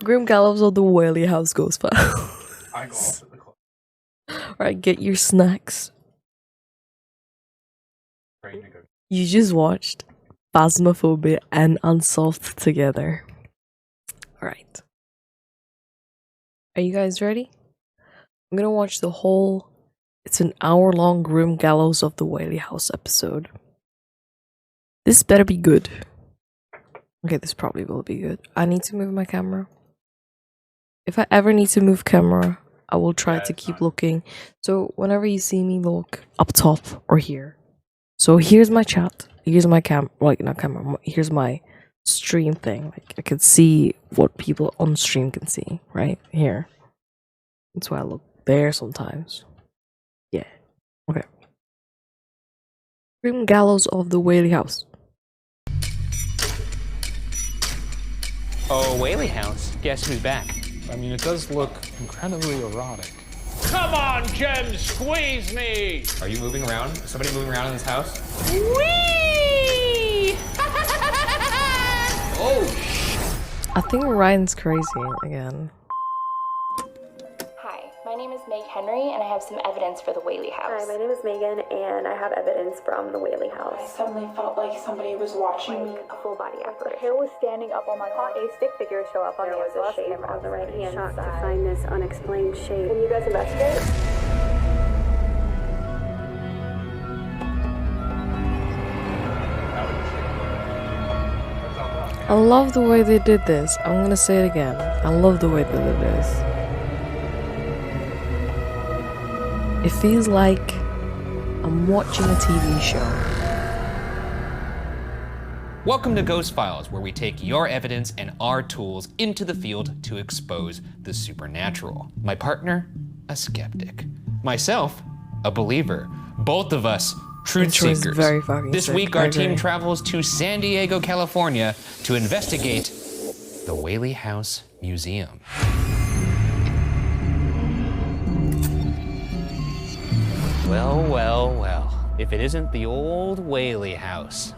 Grim Gallows of the Whaley House Ghost Files. I go off at the club. Alright, get your snacks. Trying to go. You just watched Phasmophobia and Unsolved together. Alright. Are you guys ready? I'm gonna watch the whole... It's an hour-long Grim Gallows of the Whaley House episode. This better be good. Okay, this probably will be good. I need to move my camera. If I ever need to move camera, I will try to keep looking. So whenever you see me, look up top or here. So here's my chat. Here's my not camera. Here's my stream thing. Like I can see what people on stream can see, right? Here. That's why I look there sometimes. Yeah. Okay. Grim Gallows of the Whaley House. Oh, Whaley House. Guess who's back? I mean, it does look incredibly erotic. Come on, Jem, squeeze me! Are you moving around? Is somebody moving around in this house? Whee! Oh, I think Ryan's crazy again. Hi, my name is Meg Henry, and I have some evidence for the Whaley House. Hi, my name is Megan, and I have evidence from the Whaley I House. suddenly felt like somebody was watching me. A full body effort. Hair was standing up on my arm. A stick figure show up on There the was a exhaust shape camera on the right hand Shocked to side. find this unexplained shape. Can you guys investigate? I love the way they did this. I'm gonna say it again. I love the way they did this. It feels like I'm watching a TV show. welcome to Ghost Files, where we take your evidence and our tools into the field to expose the supernatural. My partner, a skeptic. Myself, a believer. Both of us, truth Intro is seekers. very fucking This sick, week, I our agree. team travels to San Diego, California to investigate the Whaley House Museum. Well, well, well. If it isn't the old Whaley House.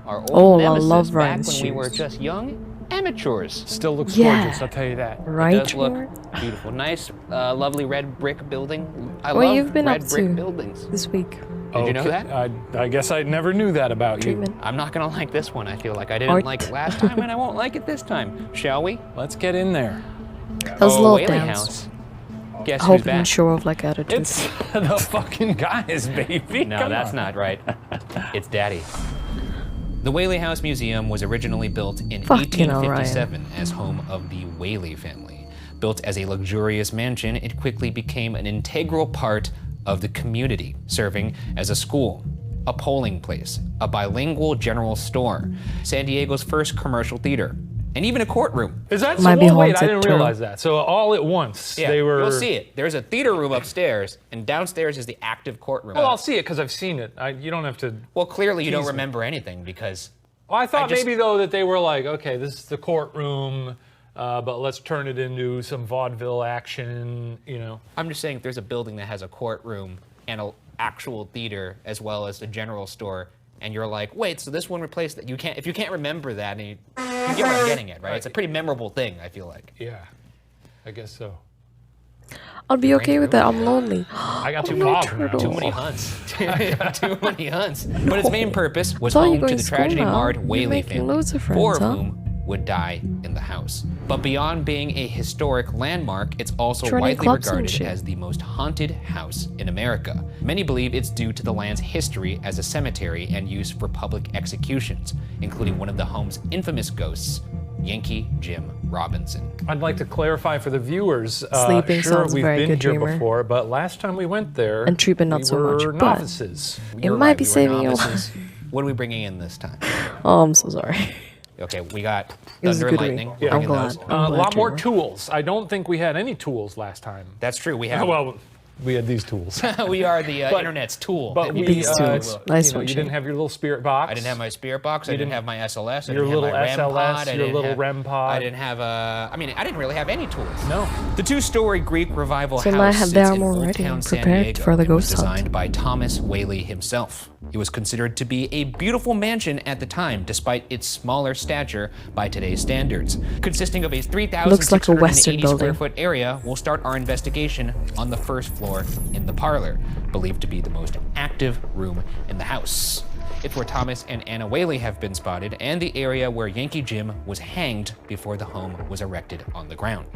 Our old Oh, I nemesis love back Ryan's when we were shoes. just young amateurs. Still looks Yeah. gorgeous, I'll tell you that. Right, It does look George? beautiful. Nice, lovely red brick building. I What love you've been red up brick to buildings. this week? Did you know Okay, that? I guess I never knew that about you. Treatment. I'm not gonna like this one. I feel like I didn't Art. like it last time, and I won't like it this time. Shall we? Let's get in there. That was a Oh, little Whaley dance. House. Guess I who's hope you can back? show off like attitude. It's the fucking guys, baby. No, Come that's on. not right. It's Daddy. The Whaley House Museum was originally built in Fucking hell, 1857 as home of the Whaley family. Built as a luxurious mansion, it quickly became an integral part of the community, serving as a school, a polling place, a bilingual general store, San Diego's first commercial theater, and even a courtroom. Is that Might so? be Wait, I haunted, didn't too. realize that. So all at once, Yeah, they were. you'll see it. There's a theater room upstairs, and downstairs is the active courtroom. Well, I'll see it because I've seen it. You don't have to. Well, clearly you don't Tease me. remember anything because Well, I thought I just- maybe though that they were like, okay, this is the courtroom, but let's turn it into some vaudeville action. You know. I'm just saying if there's a building that has a courtroom and an actual theater as well as a general store, and you're like, wait, so this one replaced that? If you can't remember that, and you get where I'm getting at, right? It's a pretty memorable thing, I feel like. Yeah, I guess so. I'll be okay with that. I'm lonely. I got the my problem now. turtle. Too many hunts. Too many hunts. But its main purpose was thought you home were to going the to school now. tragedy-marred You're Whaley making family, loads of friends, four of huh? whom would die in the house. But beyond being a historic landmark, it's also Trying widely clubs and regarded shit. as the most haunted house in America. Many believe it's due to the land's history as a cemetery and use for public executions, including one of the home's infamous ghosts, Yankee Jim Robinson. I'd like to clarify for the viewers. Sleeping sure, sounds a we've very been good here dreamer. before, but last time we went there, And treatment not we so were much, but- novices. It You're might right, be we were saving your novices. What are we bringing in this time? Oh, I'm so sorry. Okay, we got It was a thunder and good lightning. read. We're I'm bringing glad. those. I'm A glad lot more dreamer. tools. I don't think we had any tools last time. That's true. We have Well, We had these tools. We are the internet's tool. But we, These tools. Nice one, you Shane. didn't have your little spirit box. I didn't have my spirit box. I didn't have my SLS. I your didn't little have my REM SLS, pod. I your didn't little have, REM pod. I didn't have a. I mean, I didn't really have any tools. No. The two-story Greek revival So house now sits they are in more Old ready Town and San prepared Diego for the and was ghost hunt. designed by Thomas Whaley himself. It was considered to be a beautiful mansion at the time, despite its smaller stature by today's standards. Consisting of a Looks like a 3,680 Western square building. foot area, we'll start our investigation on the first floor in the parlor, believed to be the most active room in the house. It's where Thomas and Anna Whaley have been spotted, and the area where Yankee Jim was hanged before the home was erected on the ground.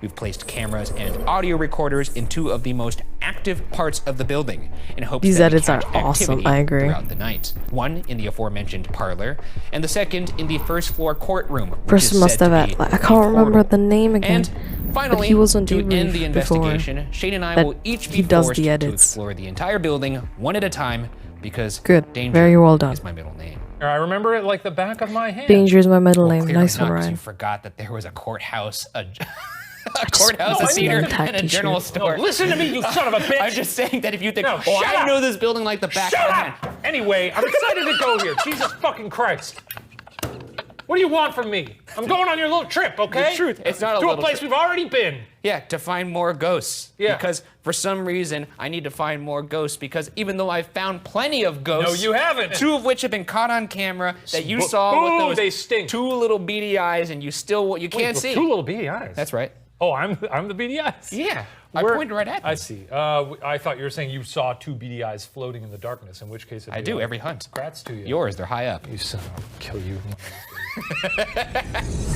We've placed cameras and audio recorders in two of the most active parts of the building in hopes These that we edits are catch awesome, activity I agree. throughout the night. One in the aforementioned parlor, and the second in the first floor courtroom. which Person is must said have to had, be like, I can't remember portal. the name again. And finally, but he was on to end Debrief the before investigation, Shane and I that will each be he does forced the to edits. explore the entire building one at a time because Good. danger Very well done. is my middle name. I remember it like the back of my hand. Danger is my middle Well, name. clearly Nice not, one, 'cause Ryan. You forgot that there was a courthouse, a just courthouse, a want theater, one tag and a t-shirt. general No, store. listen to me, you son of a bitch. I'm just saying that if you think, No, oh, shut I up. know this building like the back of Shut my hand. up! Anyway, I'm excited to go here. Jesus fucking Christ. What do you want from me? I'm going on your little trip, okay? The truth, it's not a to a little place trip. we've already been. Yeah, to find more ghosts. Yeah. Because for some reason, I need to find more ghosts because even though I've found plenty of ghosts. No, you haven't. Two of which have been caught on camera that you Boo- saw Ooh, with those they stink. two little beady eyes and you still, you can't Wait, see. Two little beady eyes. That's right. Oh, I'm the beady eyes? Yeah, Where- I pointed right at them. I see. I thought you were saying you saw two beady eyes floating in the darkness, in which case it'd I be do like, every hunt. Congrats to you. Yours, they're high up. You son of a kill you.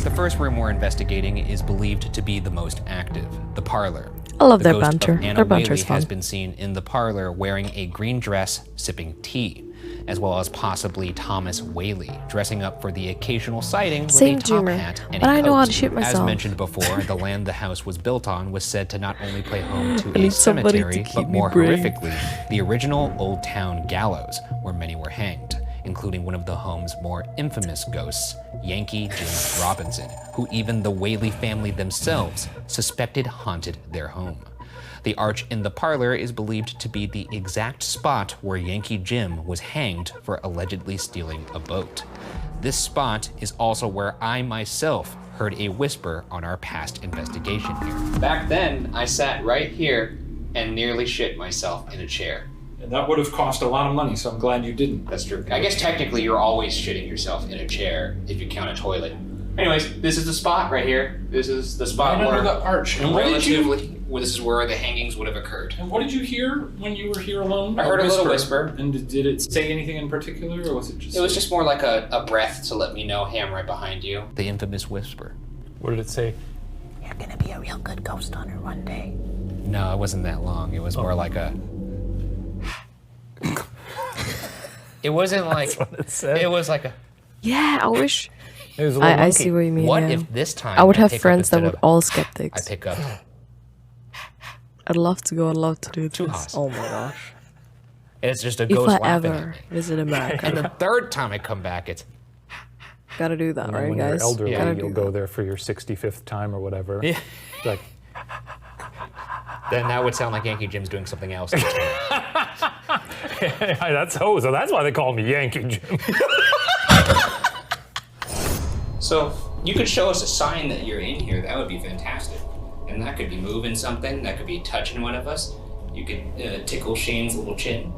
The first room we're investigating is believed to be the most active, the parlor. I love The their ghost of banter. Anna Their banter is Whaley has fun. been seen in the parlor wearing a green dress, sipping tea, as well as possibly Thomas Whaley, dressing up for the occasional sighting with Same a top humor, hat and but a I know how coat. to shoot As myself. mentioned before, the land the house was built on was said to not only play home to I a need somebody to cemetery, keep but me more brave. horrifically, the original Old Town Gallows, where many were hanged, including one of the home's more infamous ghosts, Yankee Jim Robinson, who even the Whaley family themselves suspected haunted their home. The arch in the parlor is believed to be the exact spot where Yankee Jim was hanged for allegedly stealing a boat. This spot is also where I myself heard a whisper on our past investigation here. Back then, I sat right here and nearly shit myself in a chair. And that would have cost a lot of money, so I'm glad you didn't. That's true. I guess technically you're always shitting yourself in a chair if you count a toilet. Anyways, this is the spot right here. This is the spot Right where under the arch. And what did you? this is where the hangings would have occurred. And what did you hear when you were here alone? I heard a little whisper. And did it say anything in particular, or was it just? It was just more like a breath to let me know, hey, I'm right behind you. The infamous whisper. What did it say? You're gonna be a real good ghost hunter one day. No, it wasn't that long. It was more like a. It wasn't like. That's what it said. It was like a. Yeah, I wish. It was a little I monkey. see what you mean. What yeah. if this time I would have pick up friends that instead would of- all I skeptics. pick up. I'd love to go. I'd love to do Too this. awesome. Oh my gosh. And it's just a If ghost I laughing ever at me. visit America, And the third time I come back, it's. gotta do that, And right, when guys? you're elderly, Gotta you'll do go that. there for your 65th time or whatever. Yeah. Like, Then that would sound like Yankee Jim's doing something else. so that's why they call me Yankee Jim. So you could show us a sign that you're in here. That would be fantastic. And that could be moving something. That could be touching one of us. You could tickle Shane's little chin.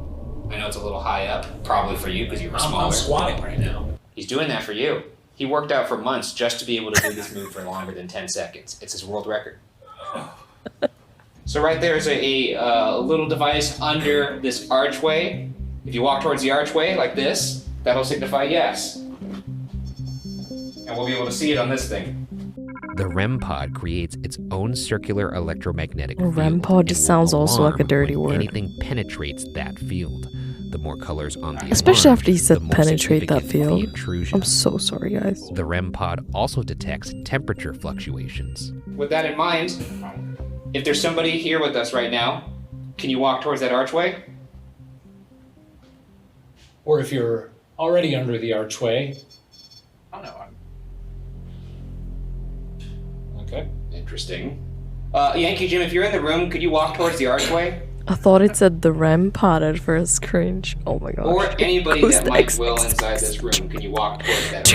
I know it's a little high up, probably for you because you were smaller. I'm squatting right now. He's doing that for you. He worked out for months just to be able to do this move for longer than 10 seconds. It's his world record. So right there is a little device under this archway. If you walk towards the archway like this, that'll signify yes. And we'll be able to see it on this thing. The REM pod creates its own circular electromagnetic field. REM pod just and will sounds also like a alarm dirty when word. Anything penetrates that field. The more colors on the Especially alarm, after he said the more penetrate that significant the field. intrusion. I'm so sorry, guys. The REM pod also detects temperature fluctuations. With that in mind, if there's somebody here with us right now, can you walk towards that archway? Or if you're already under the archway. Oh no, Okay. Interesting. Yankee Jim, if you're in the room, could you walk towards the archway? I thought it said the REM pod at first. Cringe. Oh my gosh. Or anybody Ghost that might X, will X, inside X, this room. Can you walk towards that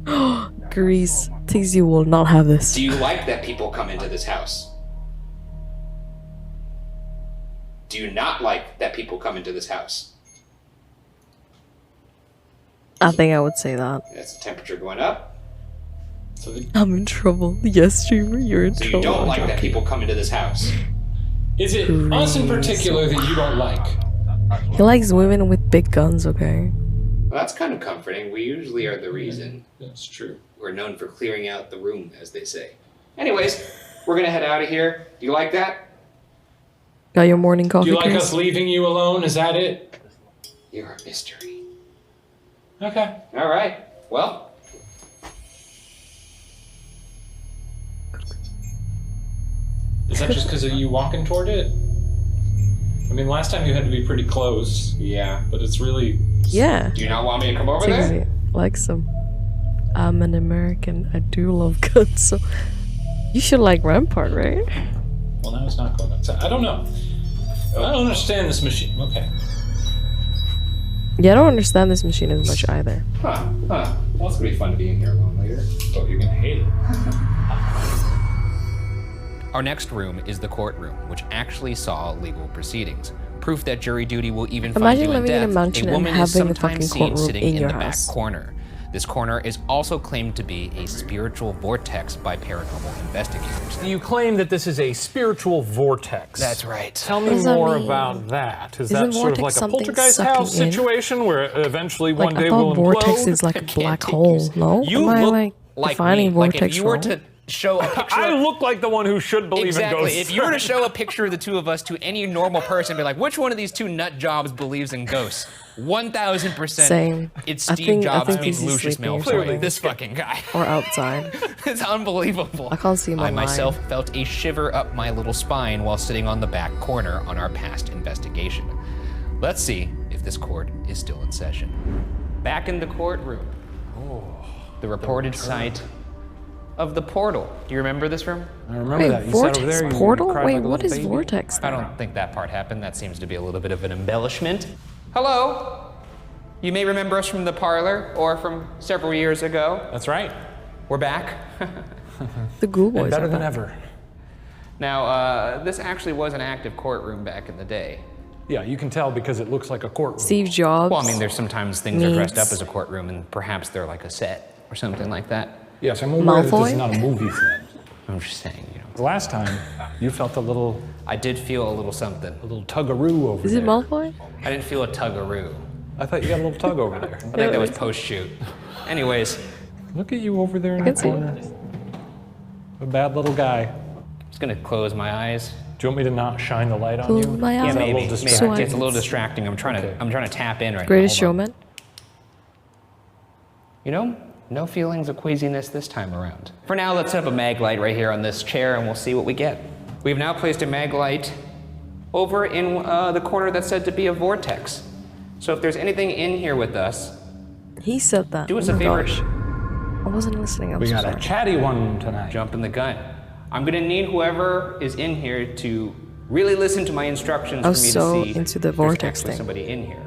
doorway? Grease. TZ will not have this. Do you like that people come into this house? Do you not like that people come into this house? I think I would say that. That's the temperature going up. So, I'm in trouble. Yes, streamer, you're in So you trouble. don't like that people come into this house. is it us in particular that you don't like? He likes women with big guns, okay? Well, that's kind of comforting. We usually are the reason. That's true. We're known for clearing out the room, as they say. Anyways, we're gonna head out of here. Do you like that? Got your morning Do coffee, you like Chris? us leaving you alone? Is that it? You're a mystery. Okay. All right. Well, Is that just because of you walking toward it? I mean, last time you had to be pretty close, yeah. but it's really. Yeah. Do you not want me to come over there? TZ likes them. I'm an American. I do love guns, so you should like Rampart, right? Well, now it's not going outside. I don't know. I don't understand this machine. Okay. Yeah, I don't understand this machine as much either. Huh. Well, it's gonna be fun to be in here alone later. Oh, you're gonna hate it. Our next room is the courtroom, which actually saw legal proceedings. Proof that jury duty will even find Imagine you in living in a death. mansion and woman is having a fucking sometimes seen courtroom sitting in in your the back house. corner. This corner is also claimed to be a spiritual vortex by paranormal investigators. You claim that this is a spiritual vortex. That's right. Tell What me does that more mean? about that. Is Isn't that sort of vortex like a something poltergeist sucking house in? situation where eventually Like, one I day thought will vortex implode? is like I a can't black take hole, you. no? You Am I look like like defining me. Like vortex if you were wrong? to show a picture. I look like the one who should believe in Exactly. ghosts. If you were to show a picture of the two of us to any normal person, be like, which one of these two nut jobs believes in ghosts? 1,000%. Same. It's I Steve think Jobs he's meets Lucius sleeping or Malfoy. something. This fucking guy. Or outside. It's unbelievable. I can't see him I online. myself felt a shiver up my little spine while sitting on the back corner on our past investigation. Let's see if this court is still in session. Back in the courtroom. The reported site of the portal. Do you remember this room? I remember Wait, that. You vortex sat over there, you portal? cried Wait, like a what little is baby. vortex? I don't think that part happened. That seems to be a little bit of an embellishment. Hello. You may remember us from the parlor or from several years ago. That's right. We're back. The Ghoul Boys. And better are than back. ever. Now, this actually was an active courtroom back in the day. Yeah, you can tell because it looks like a courtroom. Steve Jobs. Well, I mean, there's sometimes things are dressed up Meets- as a courtroom and perhaps they're like a set or something like that. Yes, I'm aware that this Malfoy? is not a movie set. I'm just saying, you know. The last time, you felt a little I did feel a little something. tug-a-roo over Is there. it Malfoy? I didn't feel a tug-a-roo. I thought you got a little tug over there. I think that was post-shoot. Anyways, Look at you over there in can the see it. corner. A bad little guy. I'm just gonna close my eyes. Do you want me to not shine the light on Close you? my Yeah, eyes. maybe. little Maybe. So It's a little I- distracting. I'm trying to tap in right Greatest now. Hold on. Showman. You know, no feelings of queasiness this time around. For now, let's have a mag light right here on this chair and we'll see what we get. We've now placed a mag light over in the corner that's said to be a vortex. So if there's anything in here with us, He said that. do us oh a my favor, gosh. I wasn't listening. I'm We so got sorry. a chatty one tonight. jump in the gun. I'm gonna need whoever is in here to really listen to my instructions I for was me so to see into the if there's vortex actually thing. somebody in here.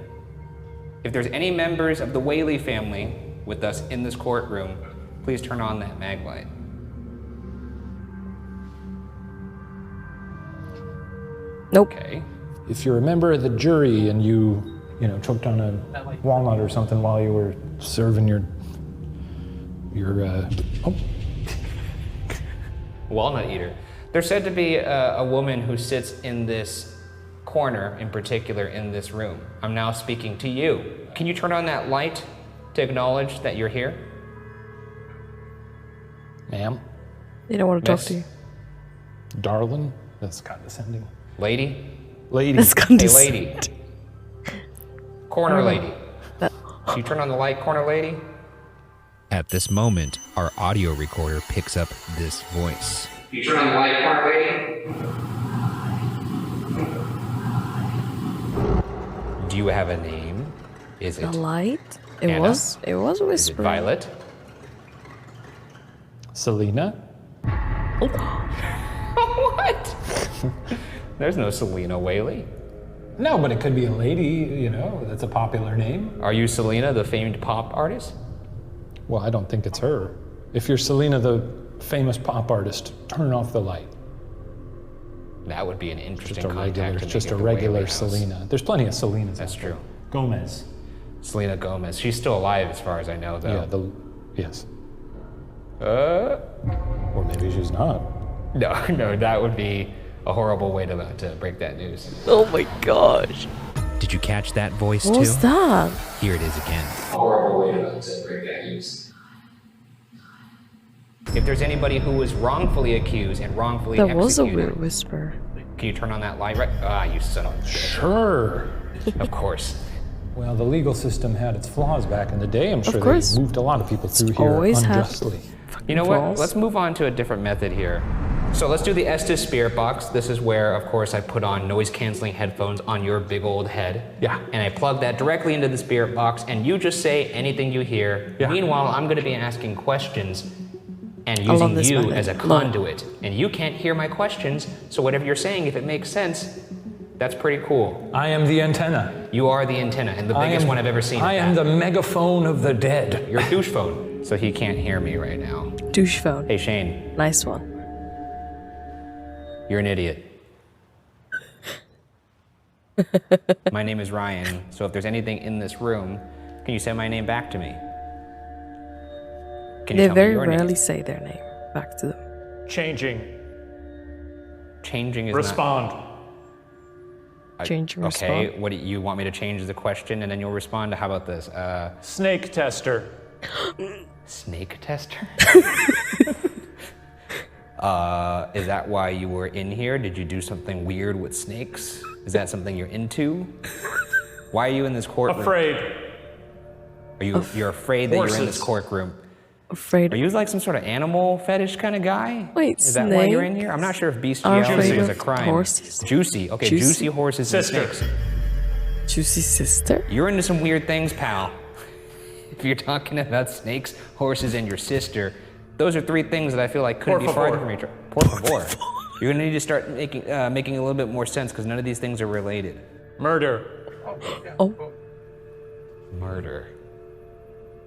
If there's any members of the Whaley family with us in this courtroom, please turn on that mag light. Nope. Okay. If you're a member of the jury and you choked on a walnut or something while you were serving your Walnut eater. There's said to be a woman who sits in this corner in particular in this room. I'm now speaking to you. Can you turn on that light to acknowledge that you're here? ma'am, They don't want to talk Miss. to you. darling. That's condescending. Lady? Lady. That's Hey, condescending. lady. Corner lady. That- Can you turn on the light, corner lady? At this moment, our audio recorder picks up this voice. You turn on the light, corner lady? Do you have a name? Is The it light? It Anna? was Is it whispering. Violet? Selena. What? There's no Selena Whaley. No, but it could be a lady, you know, that's a popular name. Are you Selena, the famed pop artist? Well, I don't think it's her. If you're Selena, the famous pop artist, turn off the light. That would be an interesting Just a contact regular, to make just at a the regular Whaley house. Selena. There's plenty of Selenas. That's out there. true. Gomez. Selena Gomez. She's still alive as far as I know, though. Yeah, yes. Or maybe she's not. No, that would be a horrible way to break that news. Oh my gosh. Did you catch that voice What too? was that? Here it is again. A horrible way to break that news. If there's anybody who was wrongfully accused and wrongfully That was a executed, weird whisper. can you turn on that light? Right? Ah, you son of a bitch. Sure. Of course. Well, the legal system had its flaws back in the day. I'm sure course. they moved a lot of people through here always had unjustly. You know what? False. Let's move on to a different method here. So let's do the Estes Spirit Box. This is where, of course, I put on noise-canceling headphones on your big old head. Yeah. And I plug that directly into the Spirit Box, and you just say anything you hear. Yeah. Meanwhile, I'm going to be asking questions and Along using this you method. as a No. conduit. And you can't hear my questions, so whatever you're saying, if it makes sense, that's pretty cool. I am the antenna. You are the antenna, and the biggest one I've ever seen. I at am that. the megaphone of the dead. Your douche phone, so he can't hear me right now. Douche phone. Hey, Shane, Nice one. you're an idiot. My name is Ryan, so if there's anything in this room, can you say my name back to me? Can you They tell me very your rarely name? say their name back to them. Changing. Changing is Respond. Change and Okay, respond. what do you want me to change the question and then you'll respond? How about this? Snake tester. Snake tester? Is that why you were in here? Did you do something weird with snakes? Is that something you're into? Why are you in this courtroom? Afraid. Are you're afraid that you're in this Horses. courtroom? Afraid. Are you like some sort of animal fetish kind of guy? Wait, is that why you're in snake? here? I'm not sure if Are bestiality afraid is a of crime. horses? Juicy. Okay, Juicy? juicy horses Sister. and snakes. Juicy sister? You're into some weird things, pal. If you're talking about snakes, horses, and your sister, those are three things that I feel like couldn't Por be farther favor. from each other. Por favor. You're gonna need to start making a little bit more sense because none of these things are related. Murder. Oh, Murder.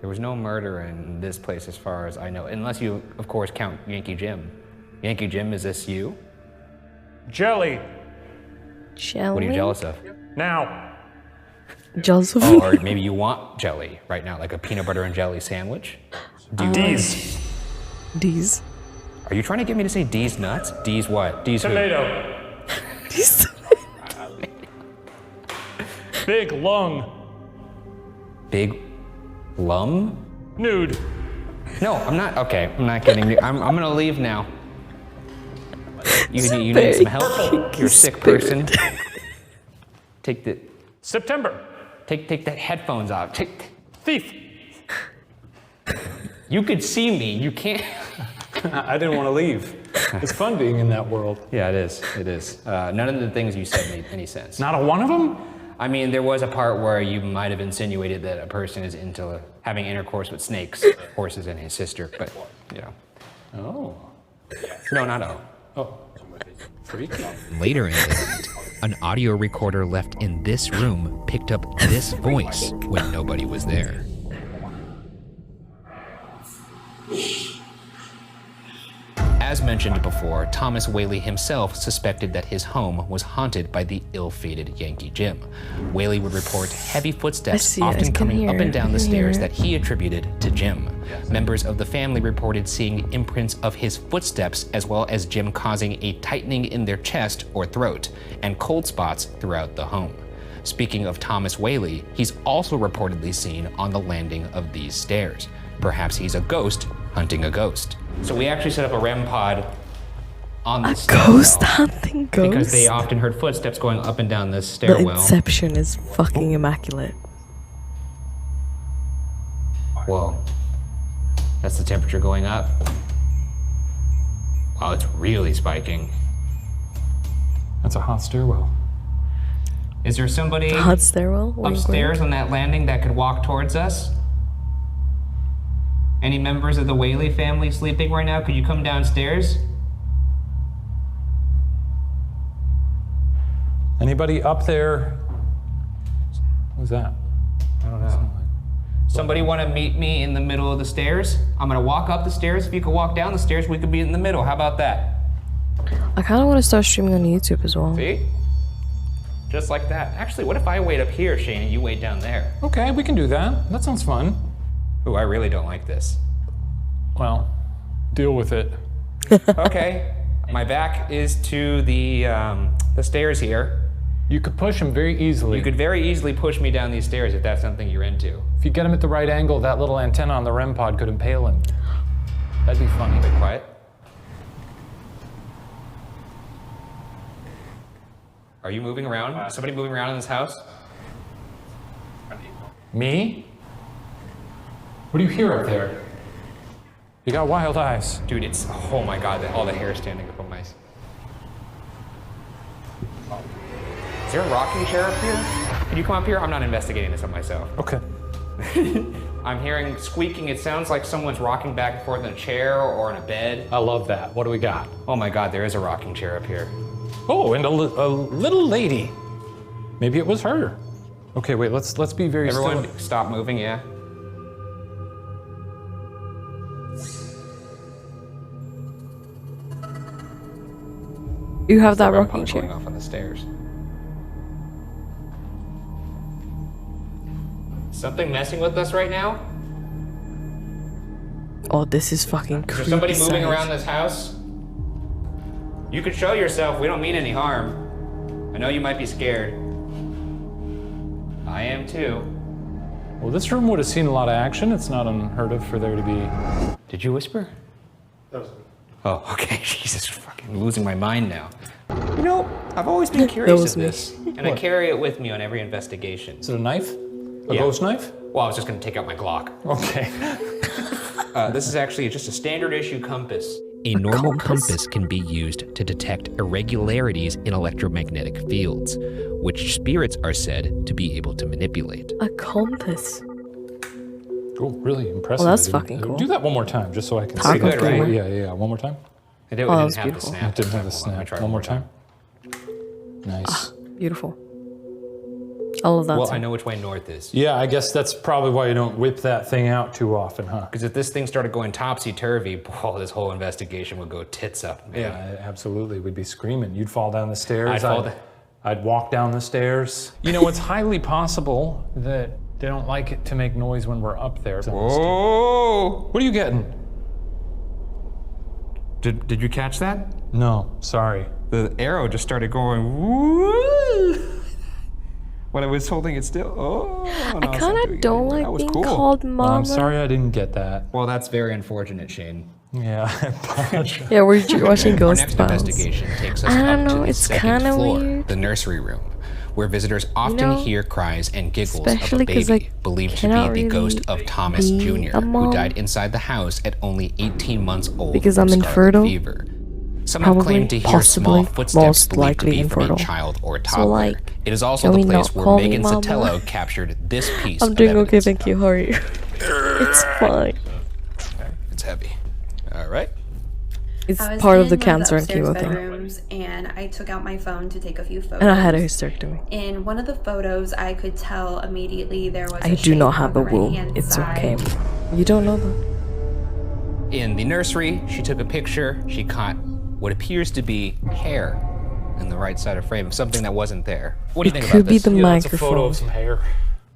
There was no murder in this place as far as I know, unless you, of course, count Yankee Jim. Yankee Jim, is this you? Jelly. jelly? What are you jealous of? Now. Jealous of Oh, me? or maybe you want jelly right now, like a peanut butter and jelly sandwich? D's. These. Are you trying to get me to say D's nuts? D's what? D's who? Tomato. These. Big lung. Big lum? Nude. No, I'm not. Okay, I'm not getting you. I'm gonna leave now. You need very some help? You're a sick person. Take September. that headphones off. Thief. You could see me. You can't. I didn't want to leave. It's fun being in that world. Yeah, it is. It is. None of the things you said made any sense. Not a one of them? I mean, there was a part where you might have insinuated that a person is into having intercourse with snakes, horses, and his sister, but, you know. Oh. No, not oh. Oh. Freaky. Later in the night, an audio recorder left in this room picked up this voice when nobody was there. As mentioned before, Thomas Whaley himself suspected that his home was haunted by the ill-fated Yankee Jim. Whaley would report heavy footsteps see it, I often can coming hear up and it, down I the can hear stairs it. that he attributed to Jim. Members of the family reported seeing imprints of his footsteps as well as Jim causing a tightening in their chest or throat and cold spots throughout the home. Speaking of Thomas Whaley, he's also reportedly seen on the landing of these stairs. Perhaps he's a ghost hunting a ghost. So we actually set up a REM pod on the Ghost hunting ghosts? because they often heard footsteps going up and down this The stairwell. inception is fucking immaculate. Whoa. That's the temperature going up. Wow, it's really spiking. That's a hot stairwell. Is there somebody Hot stairwell? Wink, upstairs wink. on that landing that could walk towards us? Any members of the Whaley family sleeping right now? Could you come downstairs? Anybody up there? What's that? I don't know. Somebody want to meet me in the middle of the stairs? I'm gonna walk up the stairs. If you could walk down the stairs, we could be in the middle. How about that? I kind of want to start streaming on YouTube as well. See? Just like that. Actually, what if I wait up here, Shane, and you wait down there? Okay, we can do that. That sounds fun. Ooh, I really don't like this. Well, deal with it. Okay, my back is to the stairs here. You could push him very easily. You could very easily push me down these stairs if that's something you're into. If you get him at the right angle, that little antenna on the REM pod could impale him. That'd be funny. Be quiet. Are you moving around? Is somebody moving around in this house? Me? What do you hear up there? You got wild eyes. Dude, it's, oh my God, all the hair standing up on my... Is there a rocking chair up here? Can you come up here? I'm not investigating this on myself. Okay. I'm hearing squeaking. It sounds like someone's rocking back and forth in a chair or in a bed. I love that. What do we got? Oh my God, there is a rocking chair up here. Oh, and a little lady. Maybe it was her. Okay, wait, let's be very Everyone still. stop moving, yeah? You have that Alarm rocking pump going chair. off on the stairs. Something messing with us right now? Oh, this is fucking Is creepy. there somebody moving sight. around this house? You could show yourself. We don't mean any harm. I know you might be scared. I am too. Well, this room would have seen a lot of action. It's not unheard of for there to be. Did you whisper? That was Oh, okay. Jesus, fucking losing my mind now. You know, I've always been curious was of me. this, and I carry it with me on every investigation. Is it a knife? A Yeah. ghost knife? Well, I was just gonna take out my Glock. Okay. This is actually just a standard issue compass. A normal compass can be used to detect irregularities in electromagnetic fields, which spirits are said to be able to manipulate. A compass. Oh, really impressive. Well, that's I didn't- fucking cool. Do that one more time, just so I can Taco see good, right? Yeah. One more time. It didn't, Oh, it that was didn't have the beautiful. snap. It didn't have the Hold on, let me snap. try One more time. Nice. Beautiful. I love that. Well, too. I know which way north is. Yeah, I guess that's probably why you don't whip that thing out too often, huh? Because if this thing started going topsy-turvy, oh, this whole investigation would go tits up, man. Yeah, absolutely. We'd be screaming. You'd fall down the stairs. I'd fall I'd walk down the stairs. You know, it's highly possible that they don't like it to make noise when we're up there. Oh! What are you getting? Did you catch that? No, sorry. The arrow just started going woo! When I was holding it still. Oh, no, I kind of don't like being called Well, mama. I'm sorry I didn't get that. Well, that's very unfortunate, Shane. Yeah, I apologize. Yeah, we're watching Our Ghost next Files. investigation takes us I don't up to know, the it's second kinda floor, weird. the nursery room, where visitors often know, hear cries and giggles of a especially 'cause baby I believed to cannot be the ghost really of Thomas be Jr., a who mom. died inside the house at only 18 months old Because from I'm scarlet infertile. fever. Some have Probably, claimed to hear possibly, small footsteps most believed to likely be from a infertile. child or So, toddler. like, It is also can the we place not where call me Megan mama? Sotelo captured this piece I'm of doing okay, evidence. thank you. How are you? It's fine. It's heavy. All right. It's I was part of in the one cancer and upstairs chemo thing. bedrooms, and I took out my phone to take a few photos. And I had a hysterectomy. In one of the photos, I could tell immediately there was. I a do shape not have a on the womb. right-hand It's side. okay. You don't know that? In the nursery, she took a picture. She caught what appears to be hair in the right side of frame, something that wasn't there. What do you It think could about be this? the Yeah, it's a photo microphone. of some hair.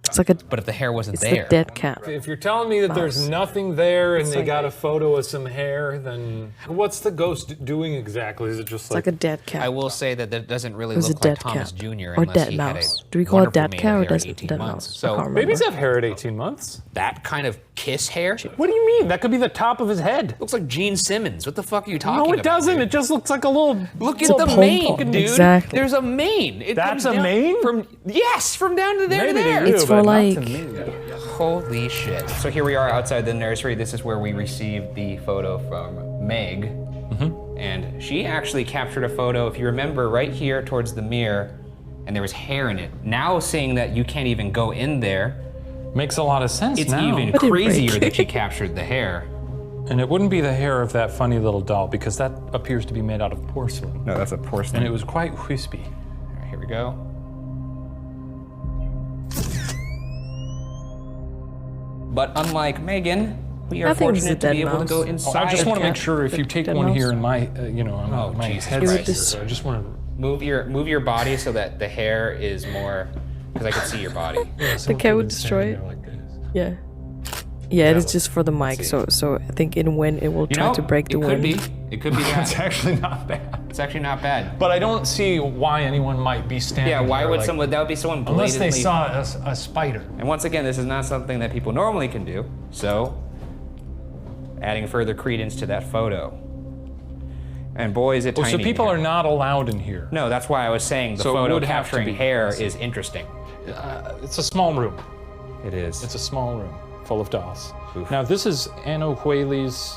It's like a. But if the hair wasn't It's there, the dead cat. If you're telling me that there's Mouse. nothing there and It's they like- got a photo of some hair, then what's the ghost doing exactly? Is it just It's like a dead cat. I will say that that doesn't really It was a look like dead Thomas cat. Jr. Or unless dead he mouse. had a Do we call it wonderful dead mane cat of or hair at dead 18 mouse? months. I So can't remember. Babies have hair at 18 months. that kind of kiss hair What do you mean? That could be the top of his head. looks like Gene Simmons. What the fuck are you talking No, about? it doesn't. dude? It just looks like a little. Look at little the pom-pom. mane, dude. Exactly. There's a mane. It That's comes a down mane? From yes, from down to there Maybe to there. to you, It's but for, not like- to me. Holy shit. So here we are outside the nursery. This is where we received the photo from Meg. And she actually captured a photo, if you remember, right here towards the mirror, and there was hair in it. Now seeing that you can't even go in there, Makes a lot of sense it's now. even But it crazier break. that she captured the hair. And it wouldn't be the hair of that funny little doll because that appears to be made out of porcelain. No, that's a And porcelain. it was quite wispy. here we go. But unlike Megan, we are Nothing's a fortunate to dead be able to go mouse. inside. I just want to cat. make sure if you take Dead one mouse. here in my, on my Jesus head Christ. right here, so I just want to. Move your body so that the hair is more, because I can see your body. The cat would destroy it. Yeah. Yeah, it is just for the mic, so I think when it will try to break the wind. It could be that. It's actually not bad. It's actually not bad. But I don't see why anyone might be standing. Yeah, why there, would like, someone? That would be someone unless blatantly. they saw a spider. And once again, this is not something that people normally can do. So, adding further credence to that photo. And boy, is it tiny. So people here. are not allowed in here. No, that's why I was saying the So it photo would have to capturing be. hair is interesting. It's a small room. It is. It's a small room full of dolls. Oof. Now this is Anna Whaley's.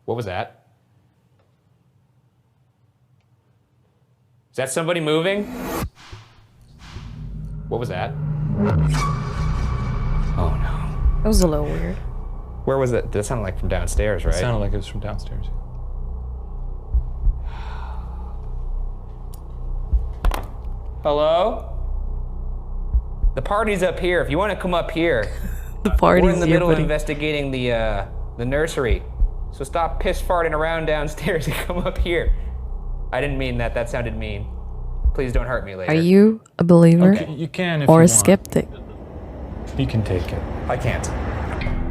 What was that? Is that somebody moving? What was that? Oh no. That was a little weird. Where was that? That sounded like from downstairs, right? It sounded like it was from downstairs. Hello? The party's up here. If you want to come up here. The party's We're in the middle of buddy. investigating the nursery. So stop piss farting around downstairs and come up here. I didn't mean that. That sounded mean. Please don't hurt me later. Are you a believer Okay, you can if or you a want. skeptic? You can take it. I can't.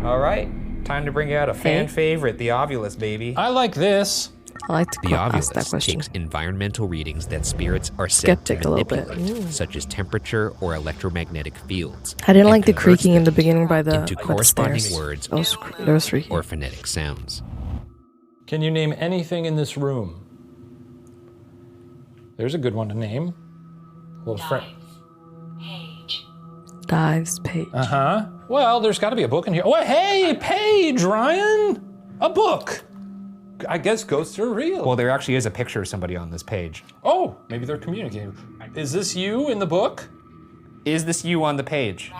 All right. Time to bring out a fan favorite, the Ovulus, baby. I like this. I like to The ask that Ovulus question. takes environmental readings that spirits are said Skeptic to a little bit. manipulate, such as temperature or electromagnetic fields. I didn't and like the converts creaking in the them beginning by the into corresponding stairs. words Those three. or phonetic sounds. Can you name anything in this room? There's a good one to name. A little friend. Dives page. Uh-huh. Well, there's got to be a book in here. Oh, hey, Paige, Ryan! A book! I guess ghosts are real. Well, there actually is a picture of somebody on this page. Oh, maybe they're communicating. Is this you in the book? Is this you on the page?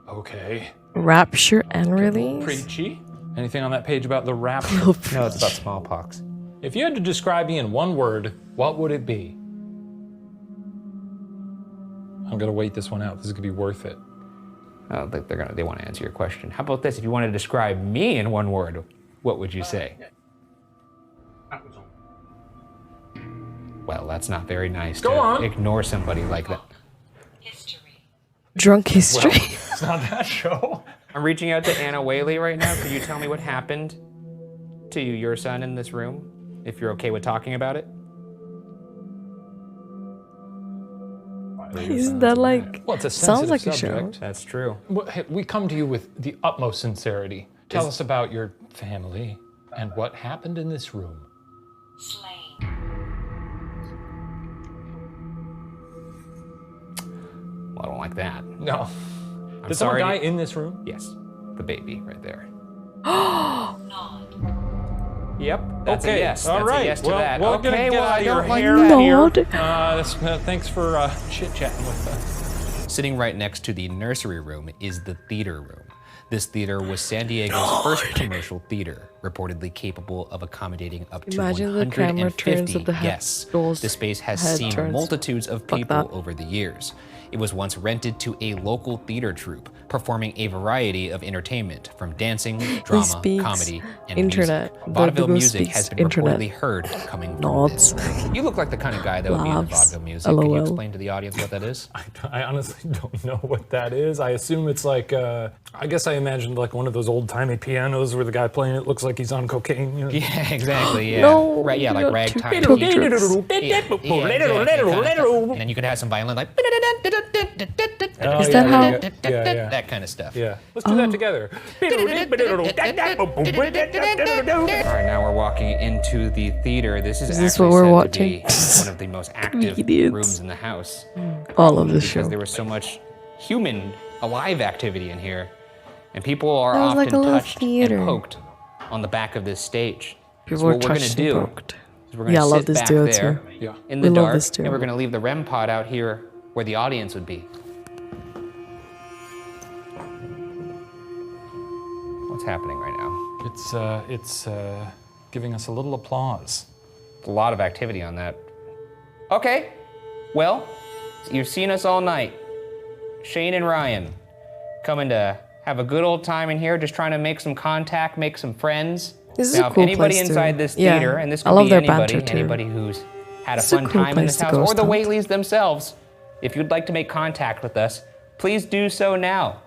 Okay. Rapture and release. Preachy. Anything on that page about the rapture? No, it's about smallpox. If you had to describe me in one word, what would it be? I'm gonna wait this one out. This is gonna be worth it. I don't think they want to answer your question. How about this? If you wanted to describe me in one word, what would you say? Well, that's not very nice Go to on. ignore somebody like that. Drunk history. It's not that show. I'm reaching out to Anna Whaley right now. Could you tell me what happened to your son in this room? If you're okay with talking about it? Isn't that like? Well, it's a Sounds sensitive like a subject. show. That's true. Well, hey, we come to you with the utmost sincerity. Tell us about your family and what happened in this room. Well, I don't like that. No. I'm Did someone sorry. die in this room? Yes, the baby right there. Yep, that's okay. a yes. All That's right. a yes to well, that. We're Okay, gonna get well, out I of your don't like hair that. here. Lord. Thanks for chit-chatting with us. Sitting right next to the nursery room is the theater room. This theater was San Diego's first commercial theater, reportedly capable of accommodating up to Imagine the 150 camera turns of the guests. girl's The space has head seen turns. multitudes of Fuck people that. over the years. It was once rented to a local theater troupe, performing a variety of entertainment, from dancing, drama, speaks comedy, and internet. music. The Vaudeville Google music has speaks been internet. reportedly heard coming from Nods. this. You look like the kind of guy that would be into Laughs. vaudeville music. Can you LOL. explain to the audience what that is? I honestly don't know what that is. I assume it's like, I guess I imagined like one of those old-timey pianos where the guy playing it looks like he's on cocaine. You know? Yeah, exactly. Yeah. No, Right. Yeah, you like got ragtime. two Yeah, tricks. exactly, kind of stuff. And then you could have some violin like Oh, Is yeah, that how- Yeah. that kind of stuff. Yeah. Let's do that together. All right, now we're walking into the theater. This is this actually what we're said watching? to be one of the most active Idiots. rooms in the house. All of this Because show. there was so much human, alive activity in here. And people are It was often like a little touched theater. and poked on the back of this stage. People so were what we're gonna touched do and poked. is we're gonna Yeah, I love sit this back duo there too. Yeah. in the We love dark, this and duo. we're gonna leave the REM pod out here where the audience would be. What's happening right now? It's giving us a little applause. A lot of activity on that Okay, well, you've seen us all night. Shane and Ryan, coming to have a good old time in here, just trying to make some contact, make some friends. This is Now, a cool if anybody place inside to, this theater, and this I could love be their anybody, banter too. anybody who's had a It's a fun cool time in place this to house, ghost or the hunt. Whaleys themselves, if you'd like to make contact with us, please do so now.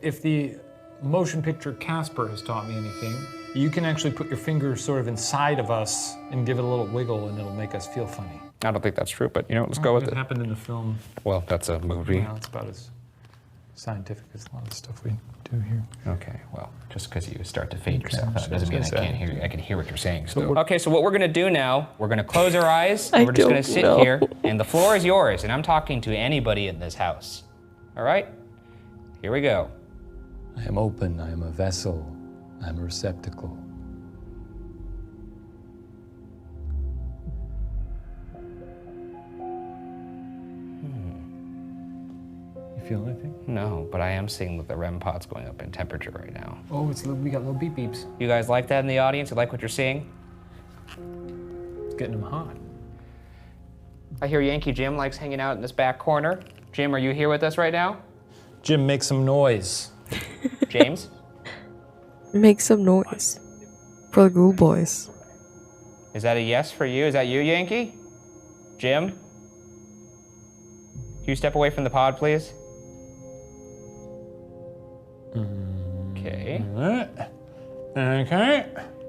If the motion picture Casper has taught me anything, you can actually put your fingers sort of inside of us and give it a little wiggle and it'll make us feel funny. I don't think that's true, but let's go with It it. happened in the film. Well, that's a movie. Well, it's about as scientific as a lot of the stuff we do here. Okay, well, just because you start to fade yourself out doesn't mean I sorry. can't hear you. I can hear what you're saying still. Okay, so what we're gonna do now, we're gonna close our eyes, and I we're just gonna don't sit know. here, and the floor is yours, and I'm talking to anybody in this house. All right? Here we go. I am open, I am a vessel, I am a receptacle. You feel anything? No, but I am seeing that the REM pod's going up in temperature right now. Oh, we got little beep beeps. You guys like that in the audience? You like what you're seeing? It's getting them hot. I hear Yankee Jim likes hanging out in this back corner. Jim, are you here with us right now? Jim, make some noise. James? Make some noise for the Ghoul Boys. Is that a yes for you? Is that you, Yankee? Jim? Can you step away from the pod, please? Okay. Okay.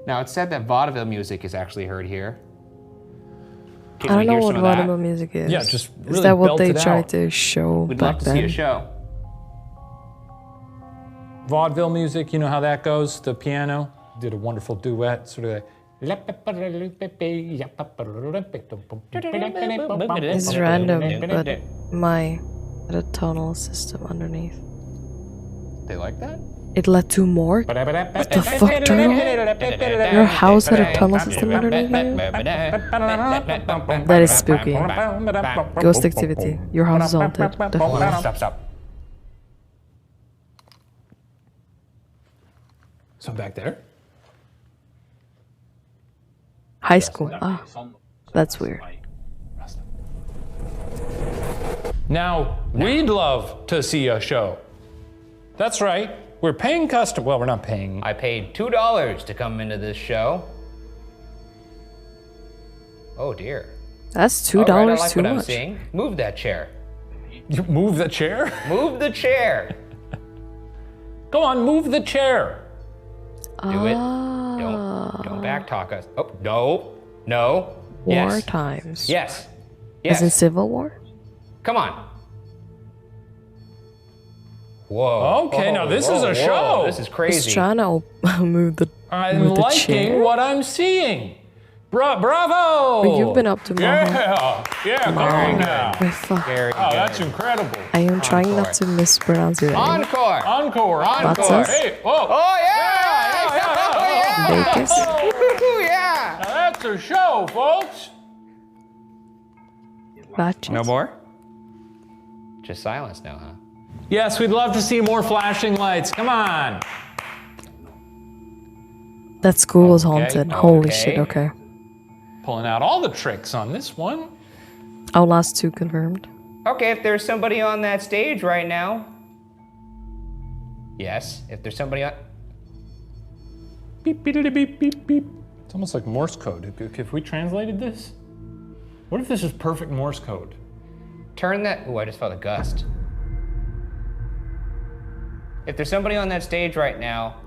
Now, it's said that vaudeville music is actually heard here. Can I we don't know hear what some of that? vaudeville music is. Yeah, just Is really that what belt they it tried out. to show We'd back love to then? see a show. Vaudeville music, you know how that goes? The piano did a wonderful duet, sort of like. This is random, but my had a tunnel system underneath. They like that? It led to more? What the fuck, Turtle? Your house had a tunnel system underneath you? That is spooky. Ghost activity. Your house is haunted. Definitely. Stop. So back there? High school. Ah, that's weird. Now, we'd love to see a show. That's right. We're paying custom. Well, we're not paying. I paid $2 to come into this show. Oh dear. That's $2 All right, I like too what I'm much. seeing. Move that chair. You move the chair? Move the chair. Go on, move the chair. Do it. Don't backtalk us. Oh, no. War Yes. times. Yes. As in Civil War? Come on. Whoa. Okay, now this is a show. This is He's crazy. trying to move the I'm the liking chair. what I'm seeing. Bravo! But you've been up to more. Yeah, come on now. Wait, fuck. Very Oh, good. that's incredible. I am trying not to mispronounce your name. Encore. Encore. What's Hey, oh. Oh yeah! Vegas? Oh yeah! Now that's a show, folks. Batches? No more? Just silence now, huh? Yes, we'd love to see more flashing lights. Come on. That school was Okay, haunted. Holy okay. shit, okay. Pulling out all the tricks on this one. Outlast 2 confirmed. Okay, if there's somebody on that stage right now. Yes, if there's somebody on. Beep, beep, beep, beep, beep. It's almost like Morse code. If we translated this, what if this is perfect Morse code? Turn that. Ooh, I just felt a gust. If there's somebody on that stage right now,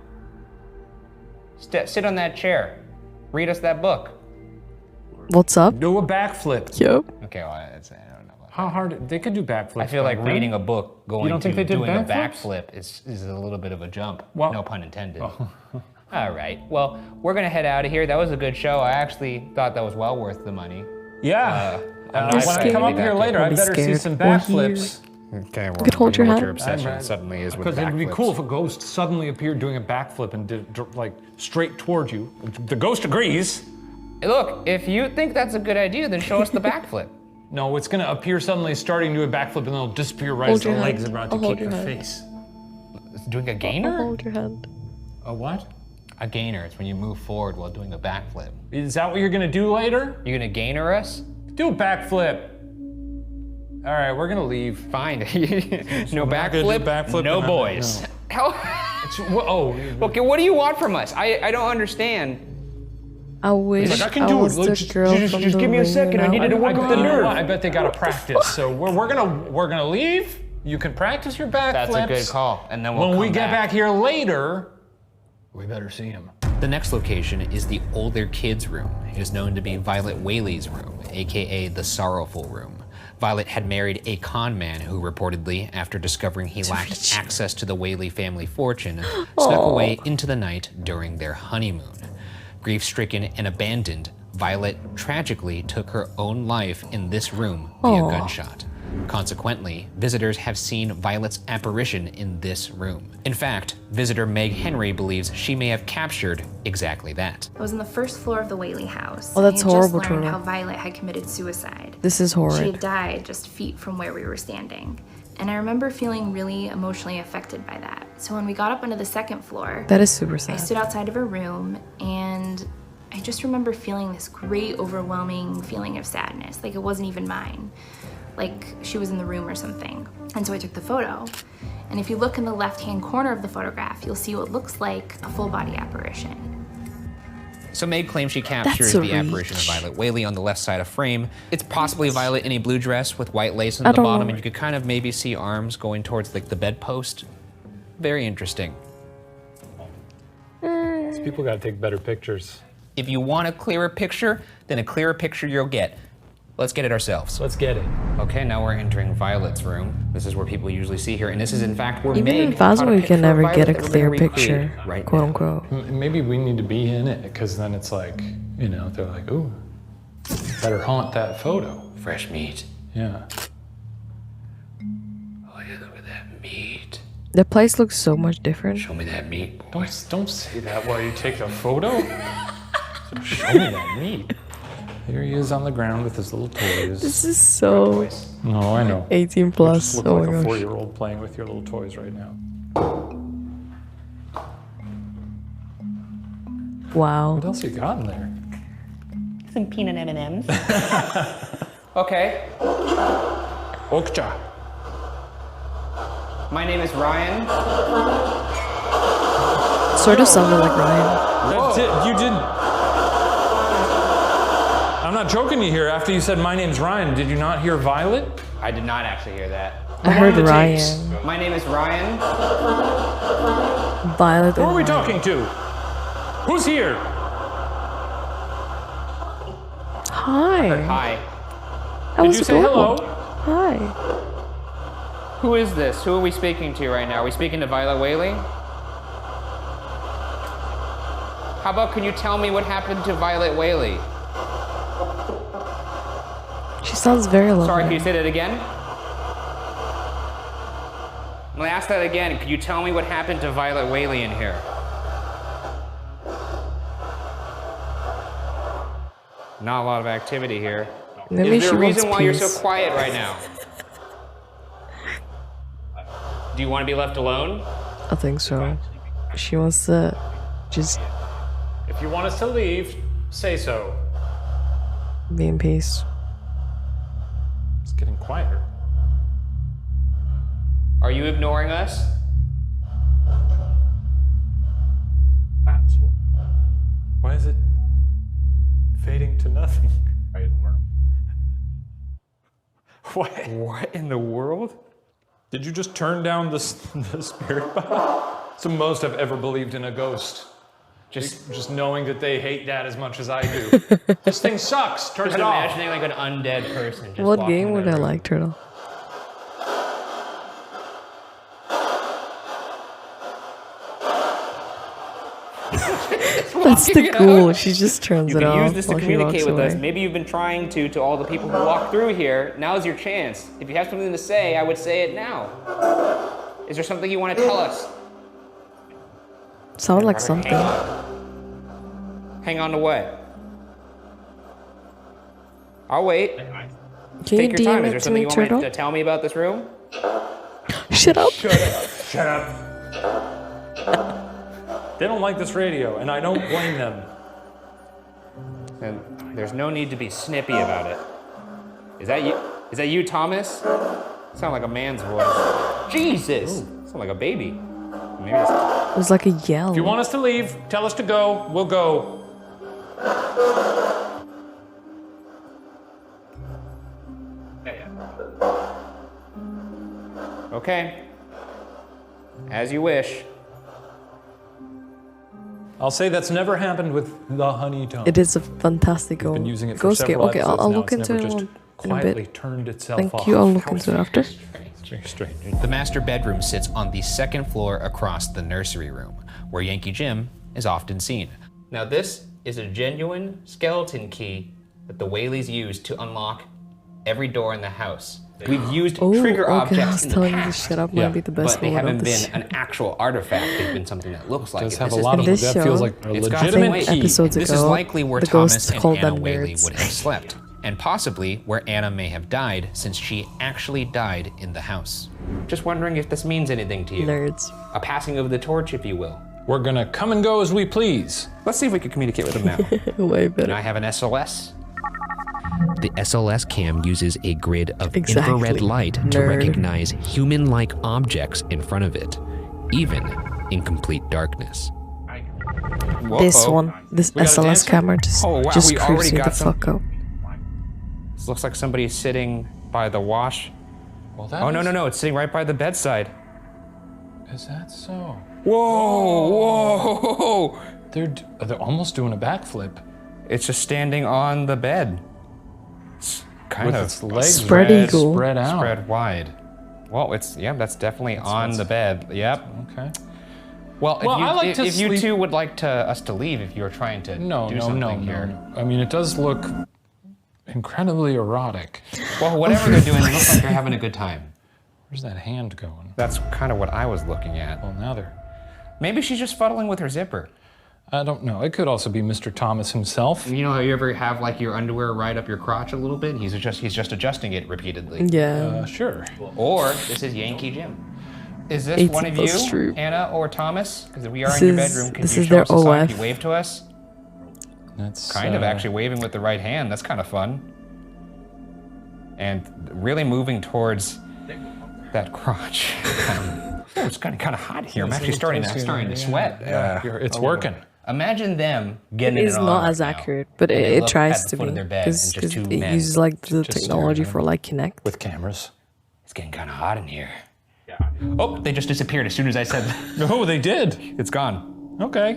sit on that chair. Read us that book. What's up? Do a backflip. Yep. Okay, well, I don't know. How hard? They could do backflips. I feel like back then. reading a book going don't to think they did doing a backflips? backflip is a little bit of a jump. Well- no pun intended. All right. Well, we're gonna head out of here. That was a good show. I actually thought that was well worth the money. Yeah. I'm when not I come up scared. here later, I Don't be better see scared. some We're backflips. Okay, well, could hold your what hand. obsession suddenly is with Because it'd be backflips. cool if a ghost suddenly appeared doing a backflip and did like straight towards you. The ghost agrees. Hey, look, if you think that's a good idea, then show us the backflip. No, it's gonna appear suddenly starting to do a backflip and then it'll disappear right Hold as the your legs hand. are about I'll to hold kick your your hand. face. It's doing a I'll gainer? hold your hand. A what? A gainer. It's when you move forward while doing a backflip. Is that what you're gonna do later? You gonna gainer us? Do a backflip. All right, we're gonna leave. Fine. No We're not gonna do backflip, backflip, no we're not- boys. no. How? Okay, what do you want from us? I don't understand. I wish like, I can I do it. was the Just- girl just from give the me a ring second. I and needed to work up the nerve. I bet they gotta practice. So we're gonna leave. You can practice your backflips. That's a good call. And then we'll When we come get back here later, we better see him. The next location is the older kids' room. It is known to be Violet Whaley's room, aka the Sorrowful Room. Violet had married a con man who reportedly, after discovering he lacked access to the Whaley family fortune, snuck away into the night during their honeymoon. Grief-stricken and abandoned, Violet tragically took her own life in this room via gunshot. Consequently, visitors have seen Violet's apparition in this room. In fact, visitor Meg Henry believes she may have captured exactly that. I was on the first floor of the Whaley house. Oh, that's and I had horrible, just learned Tuna. how Violet had committed suicide. This is She horrid. had died just feet from where we were standing. And I remember feeling really emotionally affected by that. So when we got up onto the second floor, That is super I sad. stood outside of her room and I just remember feeling this great, overwhelming feeling of sadness. Like it wasn't even mine. Like she was in the room or something. And so I took the photo. And if you look in the left-hand corner of the photograph, you'll see what looks like a full-body apparition. So Meg claims she captures That's a the apparition of reach. Violet Whaley on the left side of frame. It's possibly Violet in a blue dress with white lace on I the don't bottom, know. and you could kind of maybe see arms going towards like the bedpost. Very interesting. These people gotta take better pictures. If you want a clearer picture, then a clearer picture you'll get. Let's get it ourselves. Let's get it. Okay, now we're entering Violet's room. This is where people usually see her, and this is in fact where Even Meg in caught a Phasma, you picture can of never Violet get a that we're clear gonna recreate picture, right quote now. unquote. Maybe we need to be in it, because then it's like, you know, they're like, ooh, better haunt that photo. Fresh meat. Yeah. Oh yeah, look at that meat. The place looks so much different. Show me that meat, boy. Don't say that while you take the photo. Show me that meat. Here he is on the ground with his little toys. This is so No, I know. 18 You plus. just look Oh like my a gosh. 4-year-old playing with your little toys right now. Wow. What else you got in there? Some peanut M&Ms. Okay, Okja. my name is Ryan. Sort of sounded like Ryan. That's it. You didn't. I'm not joking you here. After you said my name's Ryan, did you not hear Violet? I did not actually hear that. I heard the Ryan. tapes. My name is Ryan. Violet Who and are we Ryan. talking to? Who's here? Hi. Hi. That Did was you say adorable. hello? Hi. Who is this? Who are we speaking to right now? Are we speaking to Violet Whaley? How about can you tell me what happened to Violet Whaley? She sounds very lovely. Sorry, can you say that again? I'm gonna ask that again. Could you tell me what happened to Violet Whaley in here? Not a lot of activity here. Maybe Is there she a wants reason why you're so peace. quiet right now? Do you want to be left alone? I think so. She wants to just If you want us to leave, say so. be in peace. It's getting quieter. Are you ignoring us? Why is it fading to nothing? What? What in the world? Did you just turn down the spirit box? It's the most I've ever believed in a ghost. Just knowing that they hate that as much as I do. This thing sucks. Turn Just it off. imagining like an undead person. Just What walking game in would that I room. like, Turtle? That's the ghoul. She just turns You it can off use this to while she communicate walks with us. away. Maybe you've been trying to all the people who walk through here. Now's your chance. If you have something to say, I would say it now. Is there something you want to tell us? Sounded like something. Hang on to what? I'll wait. Can Take you your time. DM Is there it to something me, you want Turtle? to tell me about this room? Shut up. Shut up. They don't like this radio, and I don't blame them. And there's no need to be snippy about it. Is that you? Is that you, Thomas? Sound like a man's voice. Jesus! Sound like a baby. Maybe it's... It was like a yell. If you want us to leave, tell us to go. We'll go. Okay. As you wish. I'll say that's never happened with the honeycomb. It is a fantastic Been using it for ghost game. several Okay, episodes I'll now. look It's into never it just in a quietly bit. turned itself Thank off. you. I'll look into it after. It's very strange. The master bedroom sits on the second floor across the nursery room, where Yankee Jim is often seen. Now this is a genuine skeleton key that the Whaleys used to unlock every door in the house. We've used trigger okay, I objects was in the telling you past, this shit up might be the best but they moment of haven't this. been an actual artifact. They've been something that looks like Does it. have This a is lot of the- This that show, feels like a It's got legitimate some key. episodes This ago, is likely where the Thomas ghosts and called Anna them Whaley nerds. would have slept, and possibly where Anna may have died since she actually died in the house. Just wondering if this means anything to you. Nerds. A passing of the torch, if you will. We're gonna come and go as we please. Let's see if we can communicate with them now. Way Can better. I have an SOS? The SLS cam uses a grid of Exactly. infrared light to Nerd. recognize human-like objects in front of it, even in complete darkness. This one, this We got a SLS dancer? camera just, Oh, wow, just we already creeps me got the some- fuck up. This looks like somebody's sitting by the wash. Well, that Oh, no, it's sitting right by the bedside. Is that so? Whoa! They're almost doing a backflip. It's just standing on the bed. It's kind With of its legs Spread eagle. spread out. spread wide. Well, that's definitely on the bed. Yep. Okay. Well, Well, I like to if you sleep- two would like us to leave, if you were trying to No, do no, something no, here. no. I mean, it does look incredibly erotic. Well, whatever they're doing, it looks like they're having a good time. Where's that hand going? That's kind of what I was looking at. Well, now they're... Maybe she's just fuddling with her zipper. I don't know. It could also be Mr. Thomas himself. You know how you ever have like your underwear right up your crotch a little bit? He's just adjusting it repeatedly. Yeah. Sure. Or this is Yankee Jim. Is this It's one of that's you, true. Anna or Thomas? Because we are This in your is- bedroom. Can this you is show their us a sign? OF. Can you wave to us? That's Kind of actually waving with the right hand. That's kind of fun. And really moving towards that crotch. Oh, it's kind of hot here. I'm actually starting to sweat. Yeah, it's working. Imagine them It getting it is on not right as now. accurate, but And they it look tries at the to foot be of their bed because and just two it men uses like the just technology staring for at like Kinect. With cameras. It's getting kind of hot in here. Oh, they just disappeared as soon as I said that. No, they did. It's gone. Okay.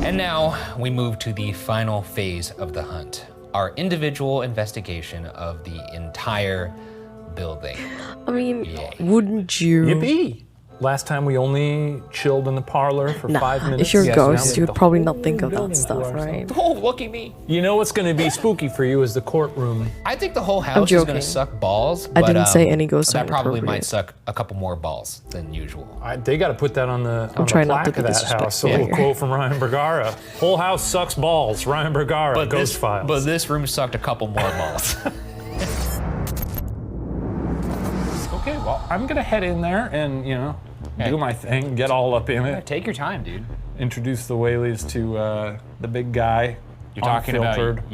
And now we move to the final phase of the hunt, our individual investigation of the entire building. I mean, Yay. wouldn't you? Yippee. Last time we only chilled in the parlor for 5 minutes. If you're a Yes, now ghost, we you have would the probably whole not think of that building to stuff, ourselves. right? Oh, look at me. You know what's going to be spooky for you is the courtroom. I think the whole house is going joking. to suck balls. I but, didn't say any ghosts That are probably might inappropriate. suck a couple more balls than usual. They got to put that on the, on the trying not plaque to of be that house. A disrespectful little here. quote from Ryan Bergara. Whole house sucks balls. Ryan Bergara, Ghost Files. But this room sucked a couple more balls. Okay, well, I'm going to head in there and, do my thing, get all up in it. Take your time, dude. Introduce the Whaleys to the big guy. You're talking about you. unfiltered.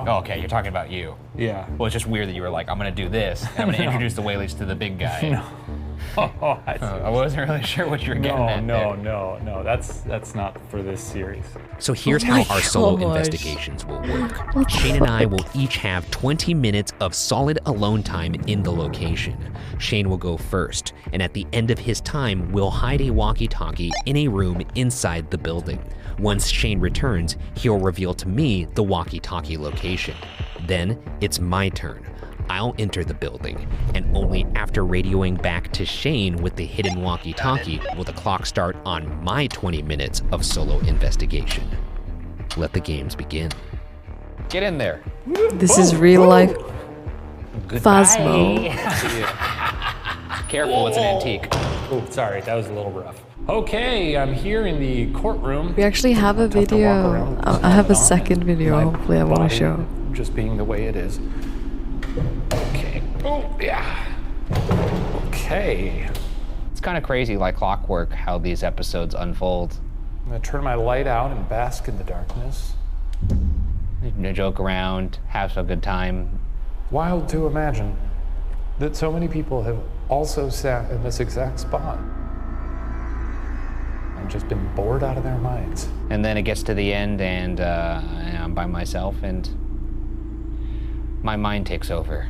Oh, okay, you're talking about you. Yeah. Well, it's just weird that you were like, I'm going to do this. And I'm going to introduce the Whaleys to the big guy. No. Oh, I see. I wasn't really sure what you were getting at there. No. That's not for this series. So here's Oh my how our solo gosh. investigations will work. Shane and I will each have 20 minutes of solid alone time in the location. Shane will go first, and at the end of his time, we'll hide a walkie-talkie in a room inside the building. Once Shane returns, he'll reveal to me the walkie-talkie location. Then it's my turn. I'll enter the building, and only after radioing back to Shane with the hidden walkie-talkie will the clock start on my 20 minutes of solo investigation. Let the games begin. Get in there. This is real life Phasmo. Careful, it's an antique. Oh, sorry, that was a little rough. Okay, I'm here in the courtroom. We actually have a Tough to walk video. around with I have a this on. second video. My Hopefully, I want to body show. Just being the way it is. Okay. Oh, yeah. Okay. It's kind of crazy, like clockwork, how these episodes unfold. I'm gonna turn my light out and bask in the darkness. You know, joke around, have a good time. wild to imagine that so many people have also sat in this exact spot and just been bored out of their minds. And then it gets to the end, and I'm by myself, and my mind takes over.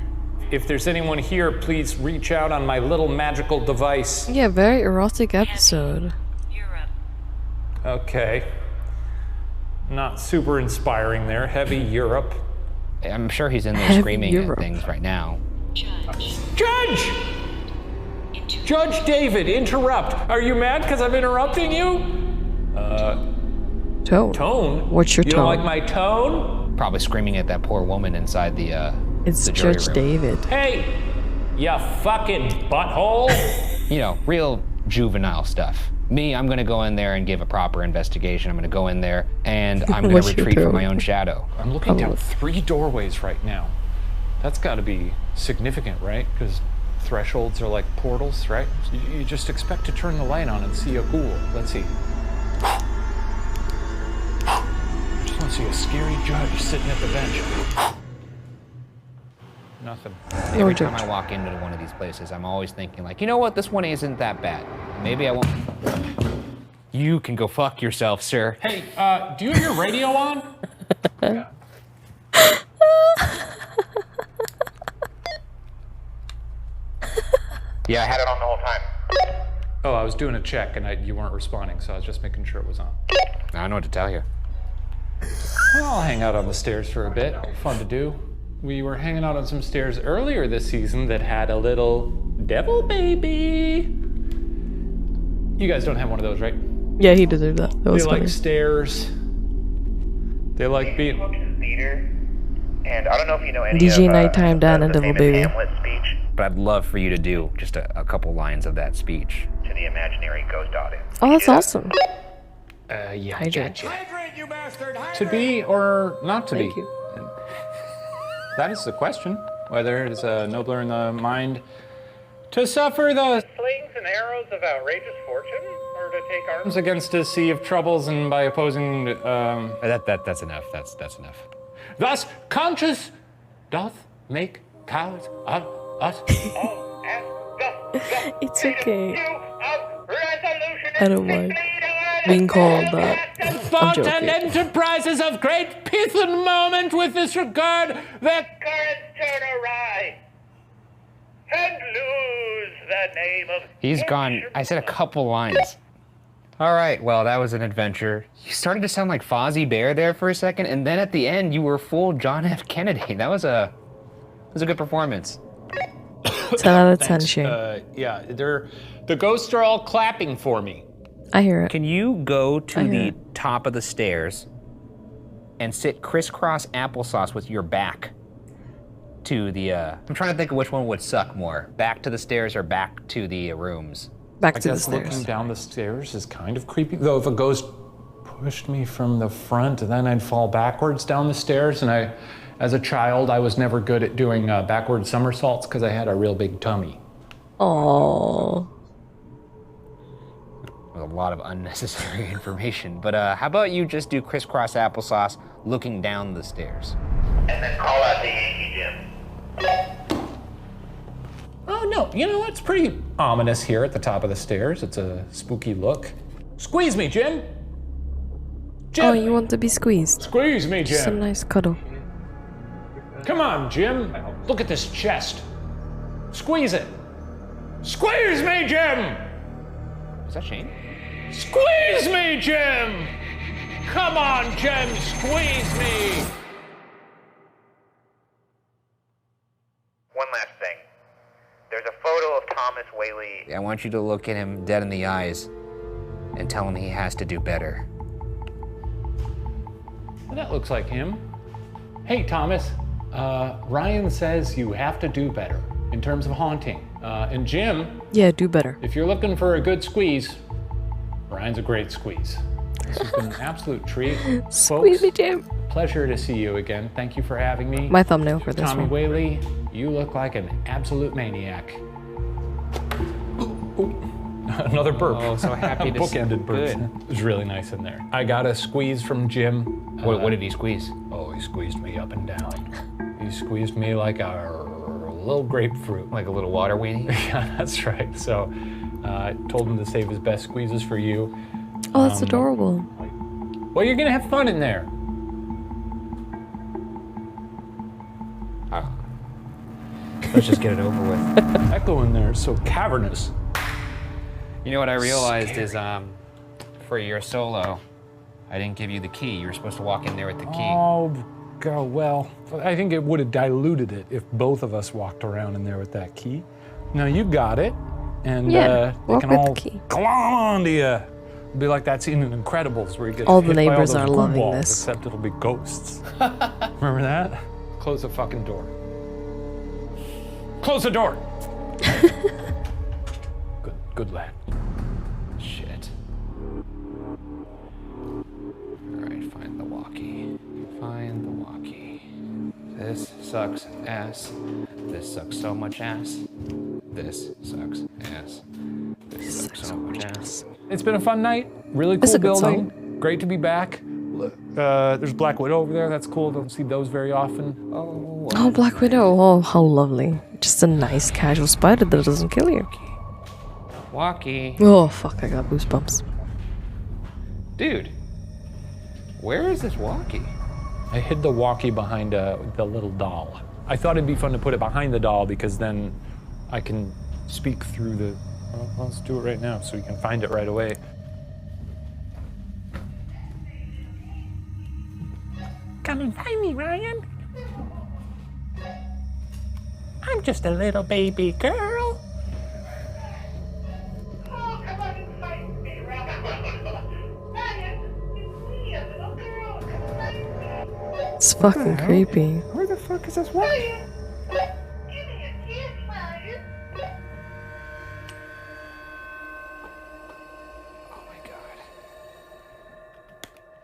If there's anyone here, please reach out on my little magical device. Yeah, very erotic episode. Okay. Not super inspiring there. Heavy Europe. I'm sure he's in there Heavy screaming Europe. at things right now. Judge! Judge David, interrupt. Are you mad because I'm interrupting you? Tone. Tone? What's your You tone? don't like my tone? Probably screaming at that poor woman inside the It's the jury Judge room. David. Hey, you fucking butthole. You know, real juvenile stuff. Me, I'm gonna go in there and give a proper investigation. I'm gonna go in there and I'm gonna What's your retreat from tone? my own shadow. I'm looking down 3 doorways right now. That's got to be significant, right? Because thresholds are like portals, right? You just expect to turn the light on and see a ghoul. Let's see. I just want to see a scary judge sitting at the bench. Nothing. Every time I walk into one of these places, I'm always thinking like, you know what, this one isn't that bad. Maybe I won't. You can go fuck yourself, sir. Hey, do you have your radio on? Yeah. Yeah, I had it on the whole time. Oh, I was doing a check and you weren't responding, so I was just making sure it was on. I don't know what to tell you. Well, I'll hang out on the stairs for a bit. Fun to do. We were hanging out on some stairs earlier this season that had a little devil baby. You guys don't have one of those, right? Yeah, he deserved that. That was They funny. like stairs. They like being. And I don't know if you know any DJ of, Nighttime Dan and the Devil famous Baby. Hamlet speech But I'd love for you to do just a couple lines of that speech. to the imaginary ghost audience. Oh, that's awesome. Yeah. Hydrate. To be or not to Thank be? you. That is the question. Whether it is nobler in the mind to suffer the slings and arrows of outrageous fortune, or to take arms against a sea of troubles and by opposing. That's enough. That's enough. Thus, conscience doth make cowards of us all. It's okay. I don't mind being called that. I'm Thought and joking. enterprises of great pith and moment with this regard, the currents turn awry and lose the name of. He's gone. I said a couple lines. All right, well, that was an adventure. You started to sound like Fozzie Bear there for a second, and then at the end, you were full John F. Kennedy. That was a good performance. 10 out of 10, Thanks. Shane. Yeah, the ghosts are all clapping for me. I hear it. Can you go to I the hear top of the stairs and sit crisscross applesauce with your back to the, I'm trying to think of which one would suck more. Back to the stairs or back to the rooms? Back I to the guess looking stairs. down the stairs is kind of creepy. Though if a ghost pushed me from the front, then I'd fall backwards down the stairs. And as a child, I was never good at doing backward somersaults because I had a real big tummy. Aww. With a lot of unnecessary information. But how about you just do crisscross applesauce looking down the stairs? And then call out to Yankee Jim. Oh no, you know, it's pretty ominous here at the top of the stairs. It's a spooky look. Squeeze me, Jim! Jim! Oh, you want to be squeezed? Squeeze me, Just a Jim! nice cuddle. Come on, Jim! Look at this chest. Squeeze it! Squeeze me, Jim! Is that Shane? Squeeze me, Jim! Come on, Jim, squeeze me! One last thing. There's a photo of Thomas Whaley. I want you to look at him dead in the eyes and tell him he has to do better. Well, that looks like him. Hey, Thomas. Ryan says you have to do better in terms of haunting. And Jim, Yeah, do better. if you're looking for a good squeeze, Ryan's a great squeeze. This has been an absolute treat. Squeeze me, Folks, Jim. pleasure to see you again. Thank you for having me. My thumbnail for this Tommy one. Whaley, you look like an absolute maniac. Another burp. Oh, so happy to see- Bookended burp. Good. It was really nice in there. I got a squeeze from Jim. What did he squeeze? Oh, he squeezed me up and down. He squeezed me like a little grapefruit. Like a little water weenie? Yeah, that's right. So I told him to save his best squeezes for you. Oh, that's adorable. Well, you're gonna have fun in there. Let's just get it over with. Echo in there is so cavernous. You know what I realized is, for your solo, I didn't give you the key. You were supposed to walk in there with the key. Oh, God, well, I think it would have diluted it if both of us walked around in there with that key. Now you got it, and they walk can with all the key. come on to you. It'll be like that scene in Incredibles where he gets All hit the by neighbors those are glue loving balls, this. except it'll be ghosts. Remember that? Close the fucking door. Close the door. Good lad. Shit. Alright, find the walkie. Find the walkie. This sucks ass. This sucks so much ass. This sucks ass. This sucks so much ass. It's been a fun night. Really It's cool a good building. song. Great to be back. There's Black Widow over there. That's cool. Don't see those very often. Oh, Black Widow. Oh, how lovely. Just a nice casual spider that doesn't kill you. Walkie. Oh, fuck, I got goosebumps. Dude, where is this walkie? I hid the walkie behind the little doll. I thought it'd be fun to put it behind the doll because then I can speak through the... Well, let's do it right now so you can find it right away. Come and find me, Ryan. I'm just a little baby girl. It's fucking creepy. Where the fuck is this walkie?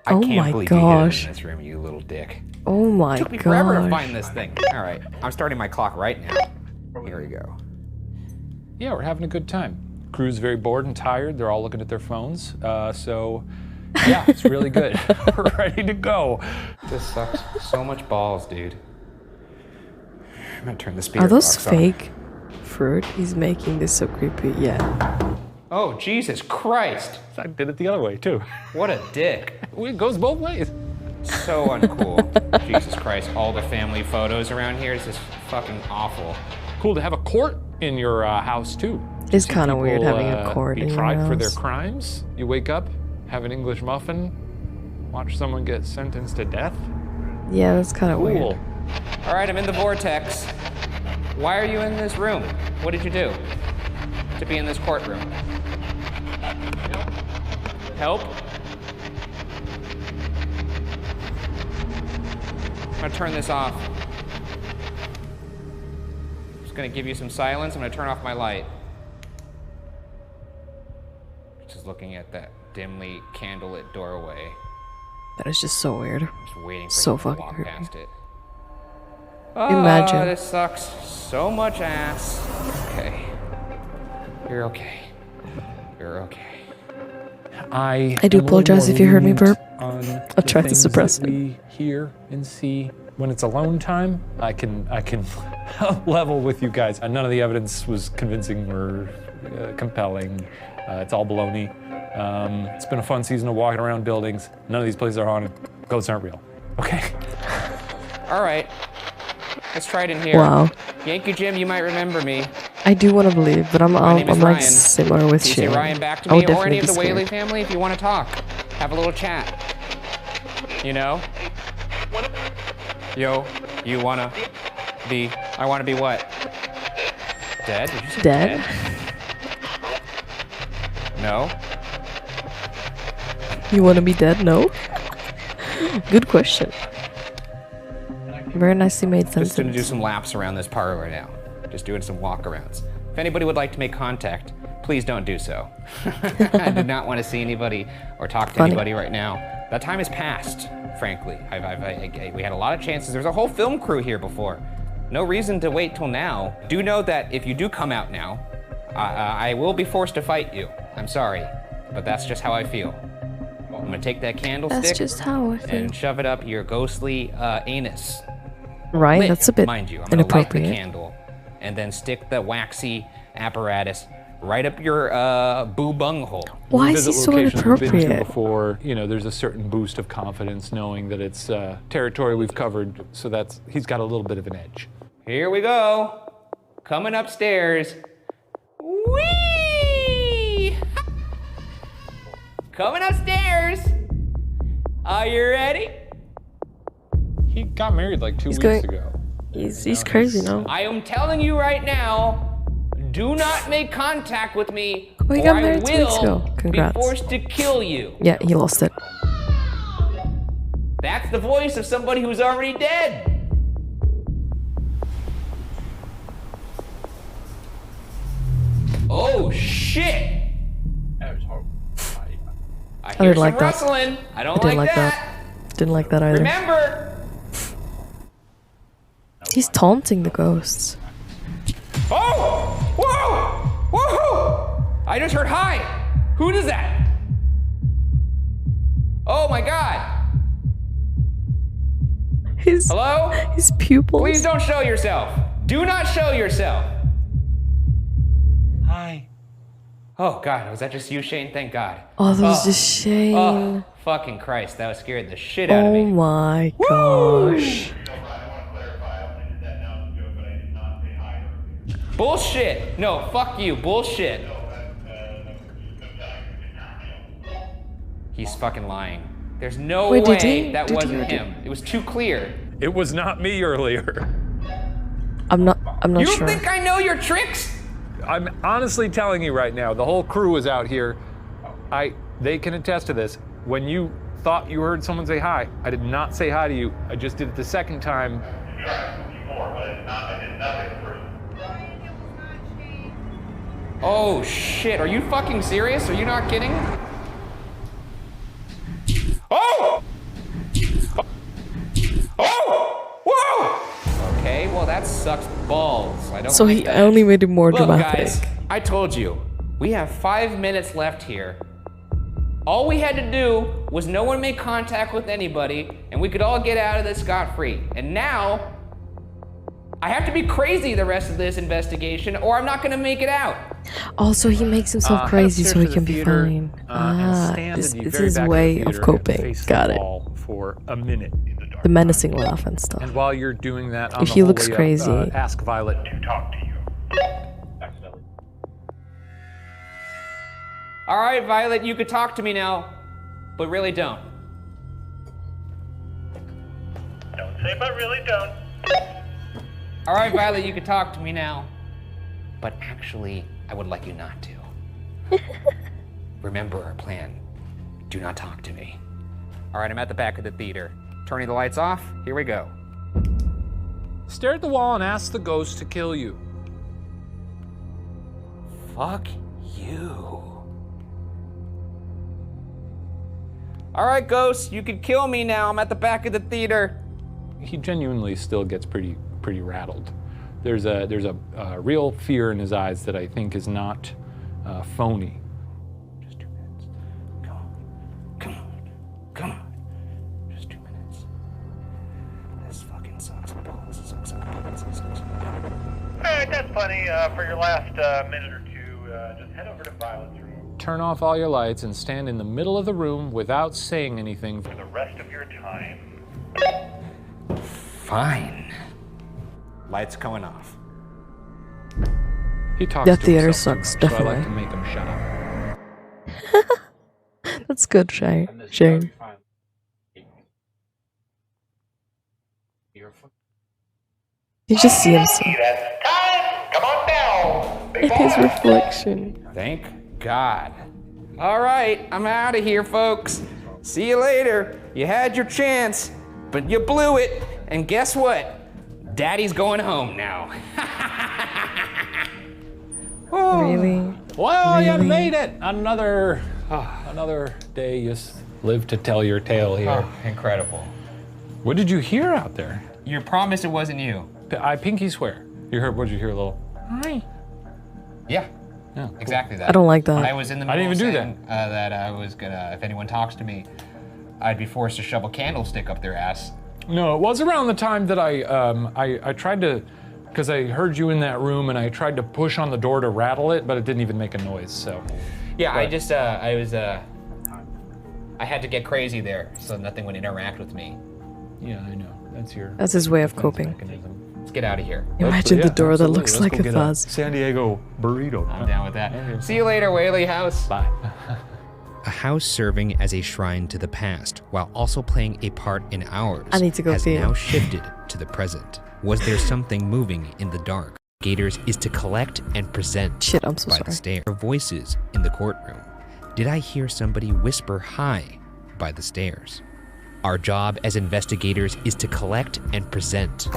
I Oh can't my believe gosh. you hid it in this room, you little dick. Oh my Took me forever to gosh. find this thing. All right, I'm starting my clock right now. Here we go. Yeah, we're having a good time. Crew's very bored and tired. They're all looking at their phones. So, yeah, it's really good. We're ready to go. This sucks so much balls, dude. I'm gonna turn the speaker Are those box on. fake fruit? He's making this so creepy. Yeah. Oh, Jesus Christ. I did it the other way, too. What a dick. It goes both ways. So uncool. Jesus Christ, all the family photos around here is just fucking awful. Cool to have a court in your house, too. It's See kind of weird people, having a court be in your tried for their house. crimes. You wake up, have an English muffin, watch someone get sentenced to death. Yeah, that's kind of Cool. weird. All right, I'm in the vortex. Why are you in this room? What did you do to be in this courtroom? Help? I'm gonna turn this off. Just gonna give you some silence. I'm gonna turn off my light. Just looking at that dimly candlelit doorway. That is just so weird. Just waiting for So you to fucking walk creepy. past it. Imagine. This sucks so much ass. Okay. You're okay. You're okay. I do am a little apologize more if you heard me lenient burp. on I'll the try to things suppress that it. we hear and see. When it's alone time, I can level with you guys. None of the evidence was convincing or compelling. It's all baloney. It's been a fun season of walking around buildings. None of these places are haunted. Ghosts aren't real. Okay. All right. Let's try it in here. Wow. Yankee Jim, you might remember me. I do want to believe, but I'm My name is like Ryan. similar with Can you say Shane. Ryan back to I me, would or any definitely of be the Whaley scared. family if you want to talk. Have a little chat. You know? Yo, you wanna be, I wanna be what? Dead? Did you say Dead? No? You want to be dead? No? Good question. Very nicely made Just gonna do sentence. some laps around this parlor now. Just doing some walkarounds. If anybody would like to make contact, please don't do so. I do not want to see anybody or talk to Funny. anybody right now. That time has passed, frankly. We had a lot of chances. There's a whole film crew here before. No reason to wait till now. Do know that if you do come out now, I will be forced to fight you. I'm sorry, but that's just how I feel. I'm gonna take that candlestick That's just how I and think. shove it up your ghostly anus. Right? lit, That's a bit mind you. I'm gonna light the inappropriate. candle and then stick the waxy apparatus right up your boo bung hole. Why is he so inappropriate? Before, you know, there's a certain boost of confidence knowing that it's territory we've covered, so he's got a little bit of an edge. Here we go. Coming upstairs. Whee! Coming upstairs. Are you ready? He got married like 2 weeks ago. He's crazy now. I am telling you right now, do not make contact with me, Oh, he or got I married 2 weeks will ago. Congrats. be forced to kill you. Yeah, he lost it. That's the voice of somebody who's already dead. Oh shit! That was horrible. I I hear didn't some like that. rustling. I don't didn't like that. Didn't like that either. Remember. He's taunting the ghosts. Oh! Whoa! Whoa! I just heard hi. Who is that? Oh my god. Hello? His pupils. Please don't show yourself. Do not show yourself. Hi. Oh god, was that just you, Shane? Thank God. Oh, that was just Shane. Oh, fucking Christ, that was scared the shit out of Oh me. my gosh. Bullshit. No, fuck you. Bullshit. He's fucking lying. There's no Wait, way that did he wasn't or him. It was too clear. It was not me earlier. I'm not You sure. think I know your tricks? I'm honestly telling you right now, the whole crew is out here. They can attest to this. When you thought you heard someone say hi, I did not say hi to you. I just did it the second time. Oh shit, are you fucking serious? Are you not kidding? Oh! Oh! Whoa! Okay, well that sucks balls. I don't So like he that. only made it more Look, dramatic. guys, I told you. We have 5 minutes left here. All we had to do was no one make contact with anybody, and we could all get out of this scot-free. And now, I have to be crazy the rest of this investigation, or I'm not gonna make it out. Also, he makes himself crazy so he can be fine. This is his way of coping. Got it. For a minute. The menacing laugh and stuff. And while you're doing that, on If the he whole looks way up, crazy. ask Violet to talk to you. All right, Violet, you could talk to me now, but really don't. Don't say but really don't. All right, Violet, you could talk to me now, but actually, I would like you not to. Remember our plan. Do not talk to me. All right, I'm at the back of the theater. Turning the lights off, here we go. Stare at the wall and ask the ghost to kill you. Fuck you. All right, ghost, you can kill me now. I'm at the back of the theater. He genuinely still gets pretty rattled. There's a real fear in his eyes that I think is not phony. Just 2 minutes. Come on. Just 2 minutes. This fucking sucks. Alright, that's plenty. For your last minute or two, just head over to Violet's room Turn off all your lights and stand in the middle of the room without saying anything for the rest of your time. Fine. Lights going off. He talks That to theater himself too sucks, much, so I like definitely. to make him shut up. That's good, Shane. You just see himself. That's time! Come on down! Big His boy. reflection. Thank God. All right, I'm out of here, folks. See you later. You had your chance, but you blew it. And guess what? Daddy's going home now. Really? Well, you Really? made it. Another day you live to tell your tale here. Oh, incredible. What did you hear out there? You promised it wasn't you. I pinky swear. You heard? What did you hear? A little. Hi. Yeah, Yeah. Cool. exactly that. I don't like that. I was in the I middle didn't even of saying, that I was gonna, if anyone talks to me, I'd be forced to shove a candlestick up their ass. No, it was around the time that I tried to, because I heard you in that room and I tried to push on the door to rattle it, but it didn't even make a noise, so. Yeah, but I had to get crazy there so nothing would interact with me. Yeah, I know. That's his way of coping. Mechanism. Let's get out of here. Imagine the door that looks like a vase. San Diego burrito. I'm down with that. See you later, Whaley House. Bye. A house serving as a shrine to the past, while also playing a part in ours, I need to go has see it. now shifted to the present. Was there something moving in the dark? Gators is to collect and present Shit, I'm so by sorry. the stairs. Voices in the courtroom. Did I hear somebody whisper hi by the stairs? Our job as investigators is to collect and present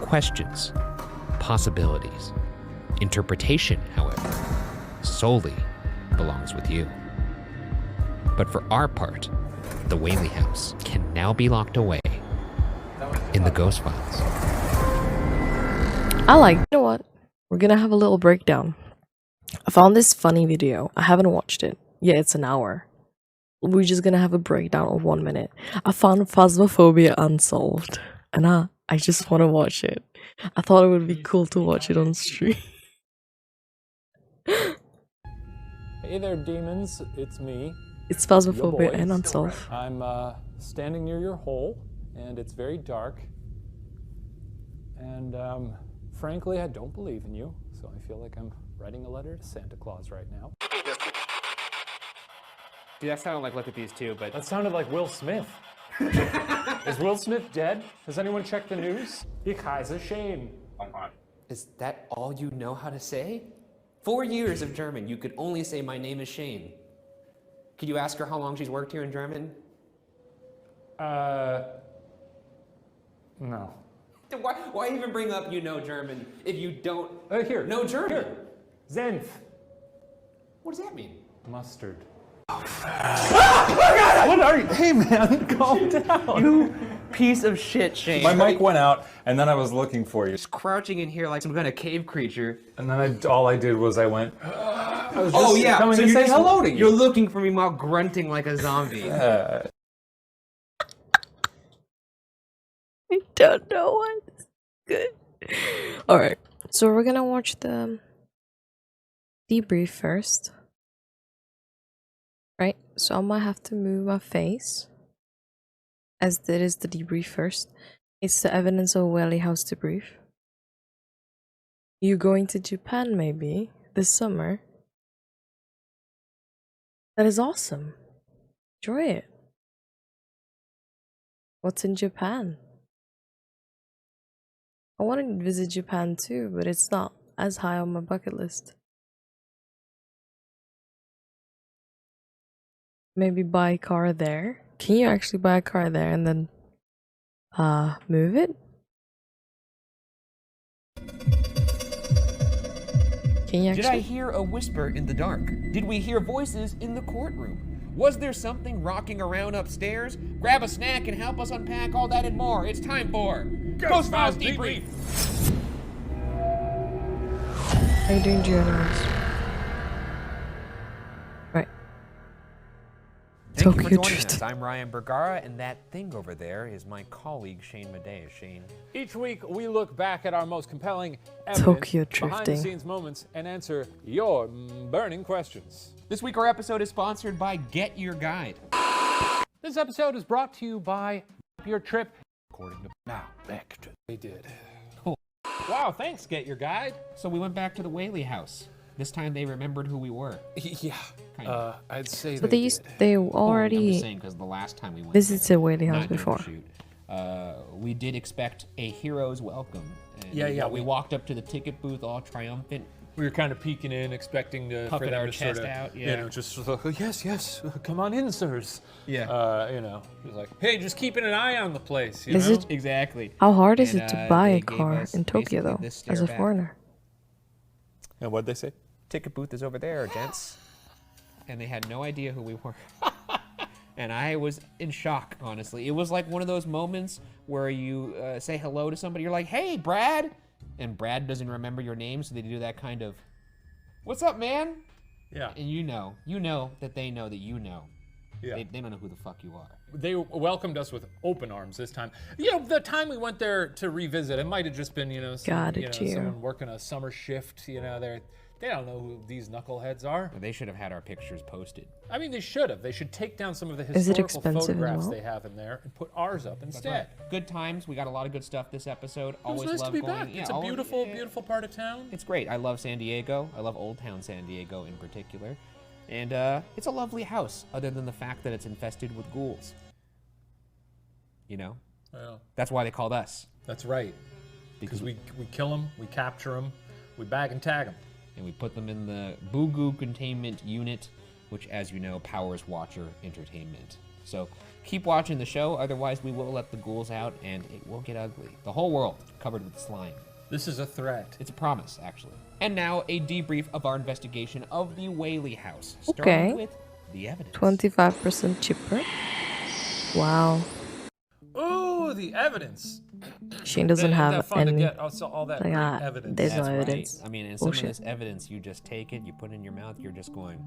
questions, possibilities. Interpretation, however, solely belongs with you. But for our part, the Whaley house can now be locked away in the Ghost Files. You know what? We're gonna have a little breakdown. I found this funny video. I haven't watched it. Yeah, it's an hour. We're just gonna have a breakdown of 1 minute. I found Phasmophobia Unsolved, and I just want to watch it. I thought it would be cool to watch it on stream. Hey there, demons. It's me. It's your Phasmophobia boy. and Unsolved. I'm standing near your hole, and it's very dark. And frankly, I don't believe in you, so I feel like I'm writing a letter to Santa Claus right now. Dude, that sounded like Look at These Two, but... That sounded like Will Smith. Is Will Smith dead? Has anyone checked the news? Ich heiße Shane. Is that all you know how to say? 4 years of German, you could only say my name is Shane. Could you ask her how long she's worked here in German? No. Why even bring up you know German if you don't Here. know German? Here. Senf. What does that mean? Mustard. What are you? Hey man, calm down. You piece of shit, Shane. My mic went out, and then I was looking for you. Just crouching in here like some kind of cave creature. And then all I did was I went. I was just Oh yeah, coming so to you're say hello to you. You're looking for me while grunting like a zombie. I don't know what's good. Alright, so we're gonna watch the debrief first. Right, so I might have to move my face, as that is the debrief first. It's the evidence of Whaley house debrief. You going to Japan maybe this summer? That is awesome. Enjoy it. What's in Japan? I want to visit Japan too, but it's not as high on my bucket list. Maybe buy a car there. Can you actually buy a car there and then move it? Can you actually? Did I hear a whisper in the dark? Did we hear voices in the courtroom? Was there something rocking around upstairs? Grab a snack and help us unpack all that and more. It's time for Ghost Files Debrief. How are you doing, journals? Right. Thank you for Tokyo joining Drift. us. I'm Ryan Bergara, and that thing over there is my colleague Shane Medea. Shane. Each week, we look back at our most compelling evidence, Tokyo drifting. behind-the-scenes moments, and answer your burning questions. This week our episode is sponsored by Get Your Guide. This episode is brought to you by Your Trip. According to now, back to they did. Cool. Wow, thanks, Get Your Guide. So we went back to the Whaley house. This time they remembered who we were. Yeah, Kind of. I'd say But they they did. I'm already just saying because the last time we went visited Whaley house not during the before. shoot, we did expect a hero's welcome. And Yeah, we walked up to the ticket booth all triumphant. We were kind of peeking in, expecting for Puffing them our to sort chest of, out, you yeah. know, just like, oh, yes, come on in, sirs. Yeah. You know, just like, hey, just keeping an eye on the place, you Is know? it- Exactly. How hard is And, it to buy they a gave car us in Tokyo basically though, this as a stare back. foreigner? And what'd they say? Ticket booth is over there, gents. And they had no idea who we were. And I was in shock, honestly. It was like one of those moments where you say hello to somebody, you're like, hey, Brad! And Brad doesn't remember your name, so they do that kind of, what's up, man? Yeah. And you know that they know that you know. Yeah. They don't know who the fuck you are. They welcomed us with open arms this time. You know, the time we went there to revisit, it might have just been, someone working a summer shift. You know, they don't know who these knuckleheads are. They should have had our pictures posted. I mean, they should have. They should take down some of the Is it historical expensive as photographs well? they have in there and put ours up instead. Good times. We got a lot of good stuff this episode. It was Always nice love to be going. back. Yeah, It's a beautiful part of town. It's great. I love San Diego. I love Old Town San Diego in particular. And it's a lovely house, other than the fact that it's infested with ghouls. You know? Yeah. That's why they called us. That's right. Because we kill them, we capture them, we bag and tag them. And we put them in the Boogoo Containment Unit, which, as you know, powers Watcher Entertainment. So keep watching the show, otherwise we will let the ghouls out and it will get ugly. The whole world covered with slime. This is a threat. It's a promise, actually. And now a debrief of our investigation of the Whaley house. Okay. Starting with the evidence. 25% cheaper. Wow. Oh, the evidence. Shane doesn't have fun to any. get all that great evidence. There's no That's right. evidence. I mean, and some of Bullshit. this evidence, you just take it, you put it in your mouth, you're just going,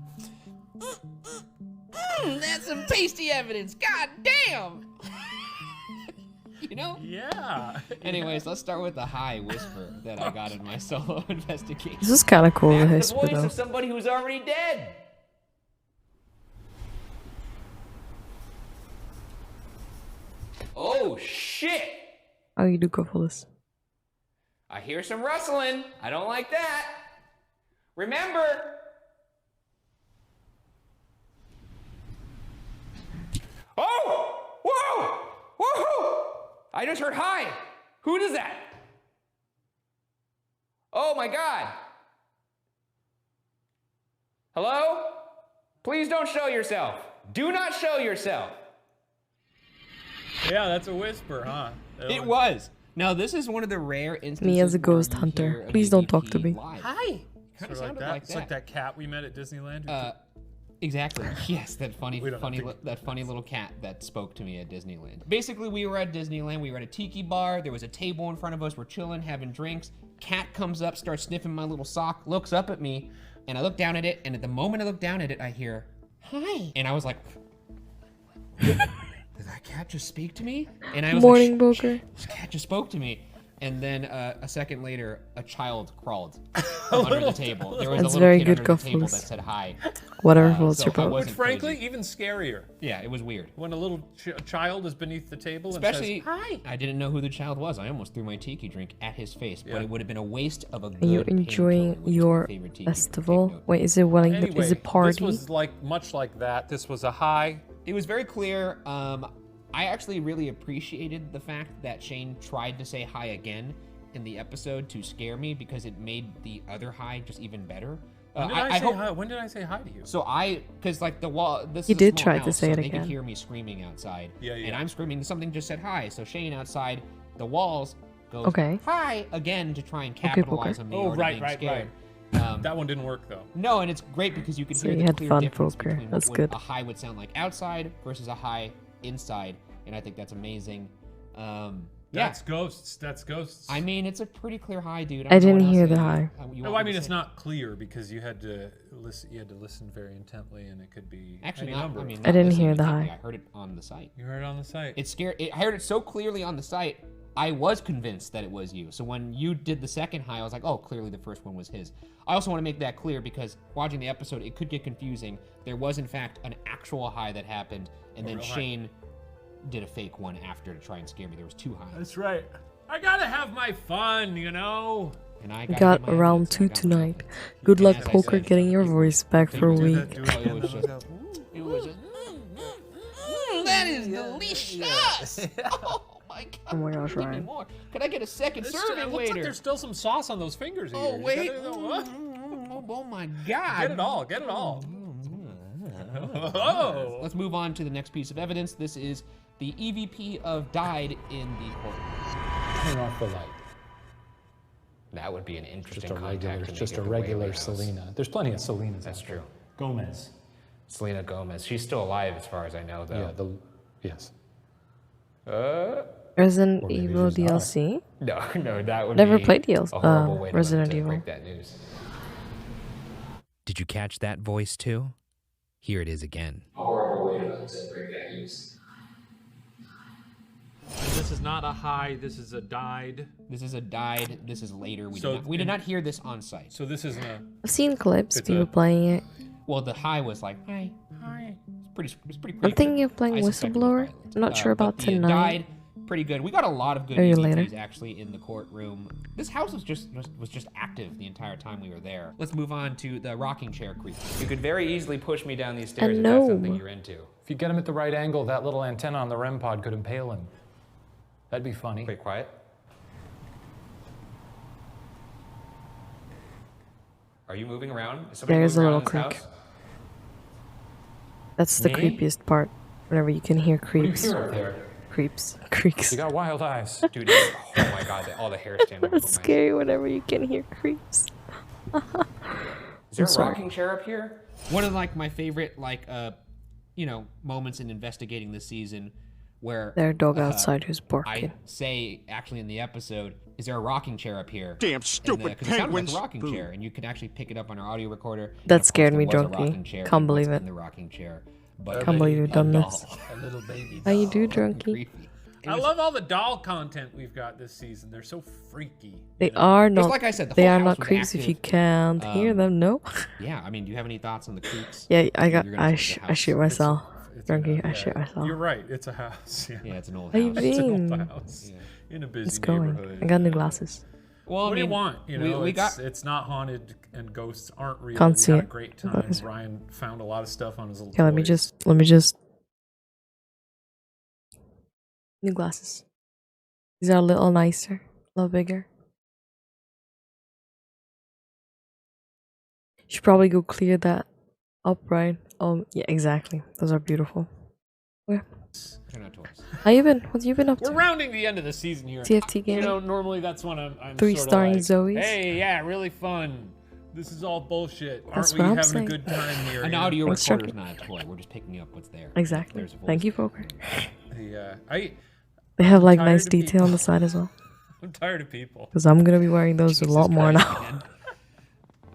that's some tasty evidence. God damn. You know? Yeah. Anyways, let's start with the high whisper that I got in my solo investigation. This is kind of cool, the That's whisper, the voice though. of somebody who's already dead. Oh, shit. Oh, you do go for this. I hear some rustling. I don't like that. Remember. Oh! Whoa! Whoa! I just heard hi. Who does that? Oh my God. Hello? Please don't show yourself. Do not show yourself. Yeah, that's a whisper, huh? It was. Now, this is one of the rare instances. Me as a where ghost you hunter. hear an Please don't talk to EVP me. live. Hi. Kind Sort of of sounded like like It's like that cat we met at Disneyland. Exactly. Yes, that funny We don't have that funny little cat that spoke to me at Disneyland. Basically, we were at Disneyland. We were at a tiki bar. There was a table in front of us. We're chilling, having drinks. Cat comes up, starts sniffing my little sock, looks up at me, and I look down at it. And at the moment I look down at it, I hear, "Hi," and I was like, "Did that cat just speak to me?" And I was Morning, like, Booker. "This cat just spoke to me." And then a second later, a child crawled under the table. There was That's a little very kid good under the table that cufflinks. said hi. Whatever floats so your I boat. wasn't But frankly, crazy. even scarier. Yeah, it was weird. When a little child is beneath the table Especially, and says, "Hi." I didn't know who the child was. I almost threw my tiki drink at his face, but Yeah. it would have been a waste of a good Are you enjoying painkiller, which is my your favorite tiki drink. festival? Take note. Wait, is it Wellington? Anyway, Is it party? this was much like that. This was a high. It was very clear. I actually really appreciated the fact that Shane tried to say hi again in the episode to scare me because it made the other hi just even better. When did I say hi? When did I say hi to you? So because like the wall, this He is a did small try to house, say so it they again. could hear me screaming outside. Yeah. And I'm screaming. Something just said hi. So Shane outside the walls goes Okay. hi again to try and Okay, capitalize Booker. on me Oh, already right, being right. scared. That one didn't work though. No, and it's great because you could So hear you the had clear fun, difference Booker. between That's what good. a hi would sound like outside versus a hi inside, and I think that's amazing. That's ghosts. That's ghosts. I mean, it's a pretty clear hi, dude. I don't know didn't what hear else the to- hi. you No, want I me mean to it's say? not clear because you had to listen. You had to listen very intently, and it could be Actually, any not. number. I mean, I not didn't listening hear the intently, hi. I heard it on the site. You heard it on the site. It scared. I heard it so clearly on the site. I was convinced that it was you. So when you did the second hi, I was like, oh, clearly the first one was his. I also want to make that clear because watching the episode, it could get confusing. There was in fact an actual hi that happened, and then real hi. Shane did a fake one after to try and scare me. There was two highs. That's right. I gotta have my fun, you know. And I We got got round 2 tonight. Good luck, As I Poker, said, getting your voice back for a Do week. that, do it again, It was that just, it was just, that is delicious. Oh my God. Oh my gosh, Give me Ryan. more. Could I get a second It serving, looks waiter? like there's still some sauce on those fingers. Oh, here. You wait. gotta- what? Oh my God. Get it all. Get it all. Oh. Let's move on to the next piece of evidence. This is the EVP of died in the courtroom. Turn off the light. That would be an interesting Just a contact regular, to make just at a the regular Whaley house. Selena. There's plenty of Selenas. That's out there. true. Gomez. Selena Gomez. She's still alive as far as I know, Yeah. though. Yes. Resident Or maybe Evil she's not. DLC? No, that would Never be played DLC. a horrible way to Resident to Evil. break that news. Did you catch that voice too? Here it is again. Horrible way to violence and break that use. This is not a high, this is a died. This is a died, this is later. We, So did not hear this on site. So this isn't a... I've seen clips, It's people a- playing it. Well, the high was like, hi. It's pretty I'm creepy. thinking of playing I suspect it was Whistleblower. violent. I'm not sure But about the tonight. died, pretty good. We got a lot of good Maybe EVPs later. actually in the courtroom. This house was just active the entire time we were there. Let's move on to the rocking chair creep. You could very easily push me down these stairs if that's something you're into. If you get him at the right angle, that little antenna on the REM pod could impale him. That'd be funny. Wait, quiet. Are you moving around? Is somebody There's a moving little around this creak. house? That's the Me? creepiest part. Whenever you can hear creeps. hear up there? Creeps. Creaks. You got wild eyes. Dude, oh my god, all the hair stand up on my It's scary whenever you can hear creeps. Is there a sorry. rocking chair up here? One of like my favorite moments in investigating this season where There's a dog outside who's I barking. say actually in the episode, is there a rocking chair up here? Damn stupid Because it sounded like penguins. a rocking chair, and you could actually pick it up on our audio recorder. and That of course scared me, there was a Drunky. rocking chair, Can't and believe what's it. in the rocking chair. But Can't believe you've done this. A little baby. How you do, Drunky? creepy. I love all the doll content we've got this season. They're so freaky. They are not. like I said, the they whole are house not was creeps if active. you can't hear them. No. Yeah, I mean, do you have any thoughts on the creeps? Yeah, I got. You're gonna take the I house. shoot myself. It's a- Drunky, I yeah, shit myself. You're right. It's a house. Yeah. Yeah, it's an old How you house. It's an old been? house in a busy It's going. neighborhood. I got new glasses. Well, What I do you mean, want? You know, we it's, got it's not haunted and ghosts aren't real. Can't we see had a it. great That time. is- Ryan found a lot of stuff on his little Okay, let me toys. just. New glasses. These are a little nicer, a little bigger. Should probably go clear that up, right? Oh, yeah, exactly. Those are beautiful. Okay. They're not toys. How you been? What you been up We're to? rounding the end of the season here. TFT game? You know, normally that's when I'm 3 sorta starring like, Zoes? Hey, yeah, really fun. This is all bullshit. That's Aren't we what I'm having saying. a good time here? An you know? audio Thanks, recorder is Chucky. not a toy. We're just picking up what's there. Exactly. There's a voice. Thank you, Poker. I'm They have like tired nice of detail on people. the side as well. tired of people. Because I'm gonna be wearing those a lot Jesus more Christ, now. man.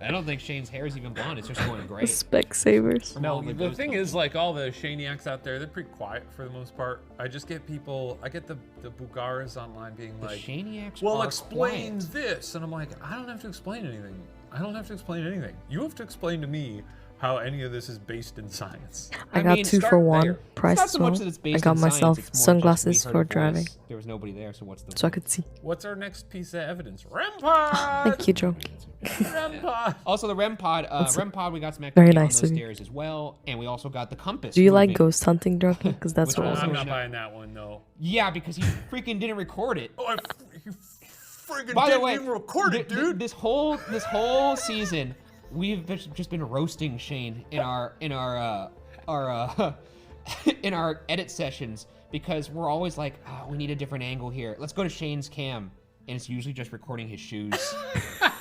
I don't think Shane's hair is even blonde. It's just going The gray. Specsavers. No, all the the ghost thing hunters. is, like, all the Shaniacs out there, they're pretty quiet for the most part. I just get people, I get the Bugaras online being The like, Shaniacs well, are explain quiet. this. And I'm like, I don't have to explain anything. I don't have to explain anything. You have to explain to me how any of this is based in science. I got mean, 2 for start 1 there. price It's not as so well. much that it's I based got in science, myself it's more just sunglasses we heard for a voice. driving, There was nobody there, so what's the so I could see. What's our next piece of evidence? REM pod! Thank you, Joe. REM pod! Also, the REM pod. That's REM pod. We got some very activity on nice those of you. stairs as well, and we also got the compass. Do you like moving. ghost hunting, Drunky? Because that's Which what one? I I'm was not buying that one, no. Yeah, because he freaking didn't record it. Oh, you freaking By the didn't way, even record it, dude! This whole season, we've just been roasting Shane in our in our edit sessions because we're always like, oh, we need a different angle here. Let's go to Shane's cam, and it's usually just recording his shoes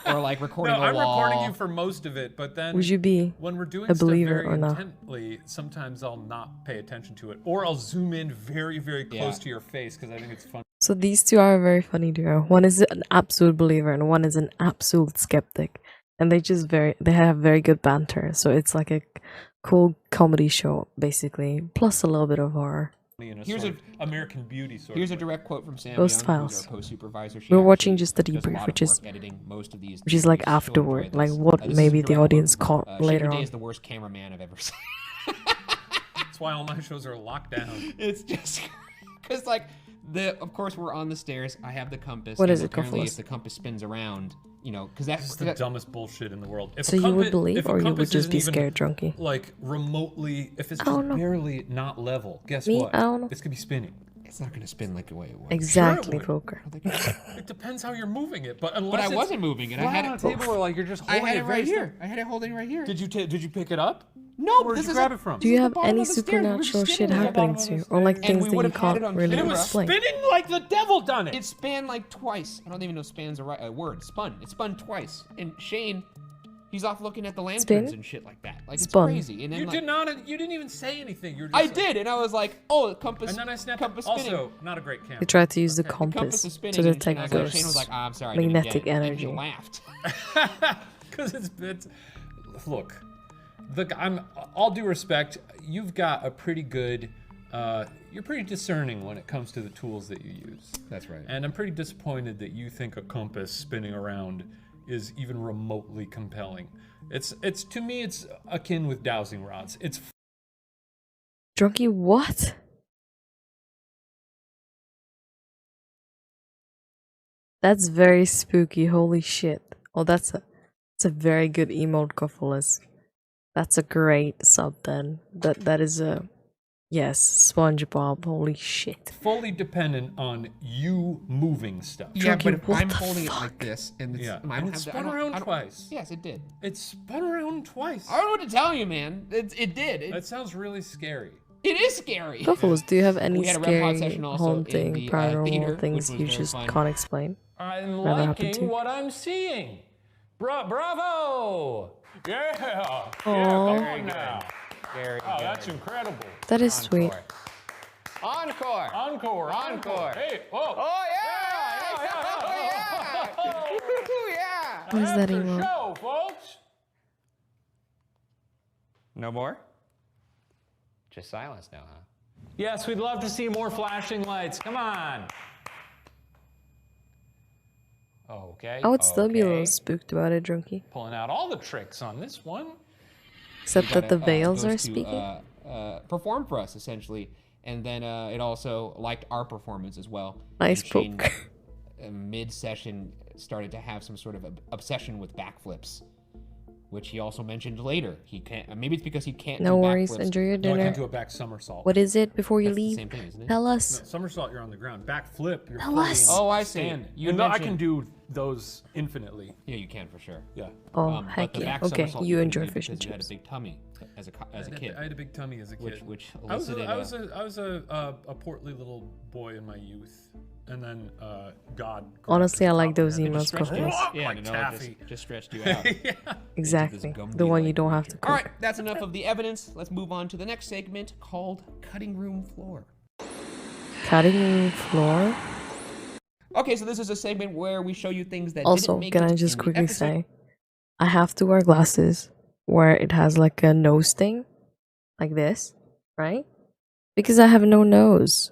or like recording No, a I'm wall. recording you for most of it, but then Would you be when we're doing a stuff believer very or not? intently, sometimes I'll not pay attention to it, or I'll zoom in very, very close Yeah. to your face because I think it's fun. So these two are a very funny duo. One is an absolute believer and one is an absolute skeptic. And they have very good banter. So it's like a cool comedy show, basically. Plus a little bit of horror. In a Here's sort of American Beauty sort Here's a of way. direct quote from Sam Ghost Young, Files. who's our post supervisor. We're watching just the debrief, which is like afterward, like what maybe the audience caught later Shane on. is the worst cameraman I've ever seen. That's why all my shows are locked down. It's just because like of course we're on the stairs. I have the compass. What and is it, apparently Kofalos? if the compass spins around, you know, because This that's is the dumbest bullshit in the world. If So a you would compass- believe if a or you would compass just be isn't even, scared, Drunky? Like remotely, if it's I just don't know. barely not level, guess Me? what? I don't know. It's gonna be spinning. It's not gonna spin like the way it was. Exactly, would. Poker. It depends how you're moving it, but unless But I it's wasn't moving it. I flat had on it. a table or like you're just I holding had it it right very here. I had it holding right here. Did you pick it up? No, Where'd this you is grab a- it from? Do you the have bottom any of the stairs. We were supernatural sitting shit at the happening bottom to of you? the Or like stairs. And things we that would you have had it can't on really camera. explain? Spinning like the devil done it. It spanned like twice. I don't even know if span's a word. Spun. It spun twice. And Shane, he's off looking at the lanterns Spin? and shit like that. Like Spun. it's crazy. And then You like, did not. You didn't even say anything. You're just I like- did, and I was like, oh, the compass. And then I snapped. compass Also, spinning. not a great camera. They tried to use the Okay. The compass is spinning. to and Shane detect was like- ghosts. Shane was like, ah, I'm sorry. I didn't Magnetic get it. And energy. he laughed. Because it's look, all due respect, you've got a pretty good. You're pretty discerning when it comes to the tools that you use. That's right. And I'm pretty disappointed that you think a compass spinning around is even remotely compelling. It's to me, it's akin with dowsing rods. It's Drunky, what? That's very spooky. Holy shit. Oh, that's a very good emote, Kofolis. That's a great sub then. That is a yes, SpongeBob. Holy shit. fully dependent on you moving stuff. Yeah, Drunky, but if what I'm the holding fuck? it like this, and it's, Yeah, I and don't it have to- I spun don't- around I don't- twice. Yes, it did. It spun around twice. I don't know what to tell you, man. It did. That sounds really scary. It is scary. Kofolis, do you have any We had a Red Hot scary, session also in haunting, the, paranormal theater, things which was you very just fun. can't explain? I'm Never happened liking to. what I'm seeing. Bravo! Yeah! Aw. Come on now. Very Oh, good. that's incredible. That is sweet. Encore. Encore! Encore. Hey, whoa! Oh yeah! Oh yeah! What is that After emote? show, folks! No more? Just silence now, huh? Yes, we'd love to see more flashing lights. Come on. Okay. I would still be a little okay. spooked about it, Drunky. Pulling out all the tricks on this one. Except that the veils are speaking. Perform for us, essentially. And then it also liked our performance as well. Nice And Shane, poke. Mid-session started to have some sort of obsession with backflips, which he also mentioned later. He can't. Maybe it's because he can't. No do worries. backflips. Enjoy your No, I dinner. can't do a back somersault. What is it before you That's the leave? same thing, isn't it? Tell us. No, somersault, you're on the ground. Back flip, you're Tell fully us. in Oh, I see. stand. You And I mentioned- can do those infinitely. Yeah, you can for sure. Yeah. Oh, But heck the yeah. back Okay, somersault you couldn't enjoy do fish and because you had a chips. big tummy as a kid. I had a big tummy as a kid. Which I was elicited a portly little boy in my youth, and then God. Honestly, I like those It emails, stretched Kofolis. you. Yeah, like no, taffy. it just stretched you out. Yeah. Exactly. Gumby The one you like- don't have to cook. All right, that's enough of the evidence. Let's move on to the next segment called Cutting Room Floor. Cutting room floor. Okay, so this is a segment where we show you things that Also, didn't make can it I just in the quickly episode. say, I have to wear glasses where it has like a nose thing, like this, right? Because I have no nose.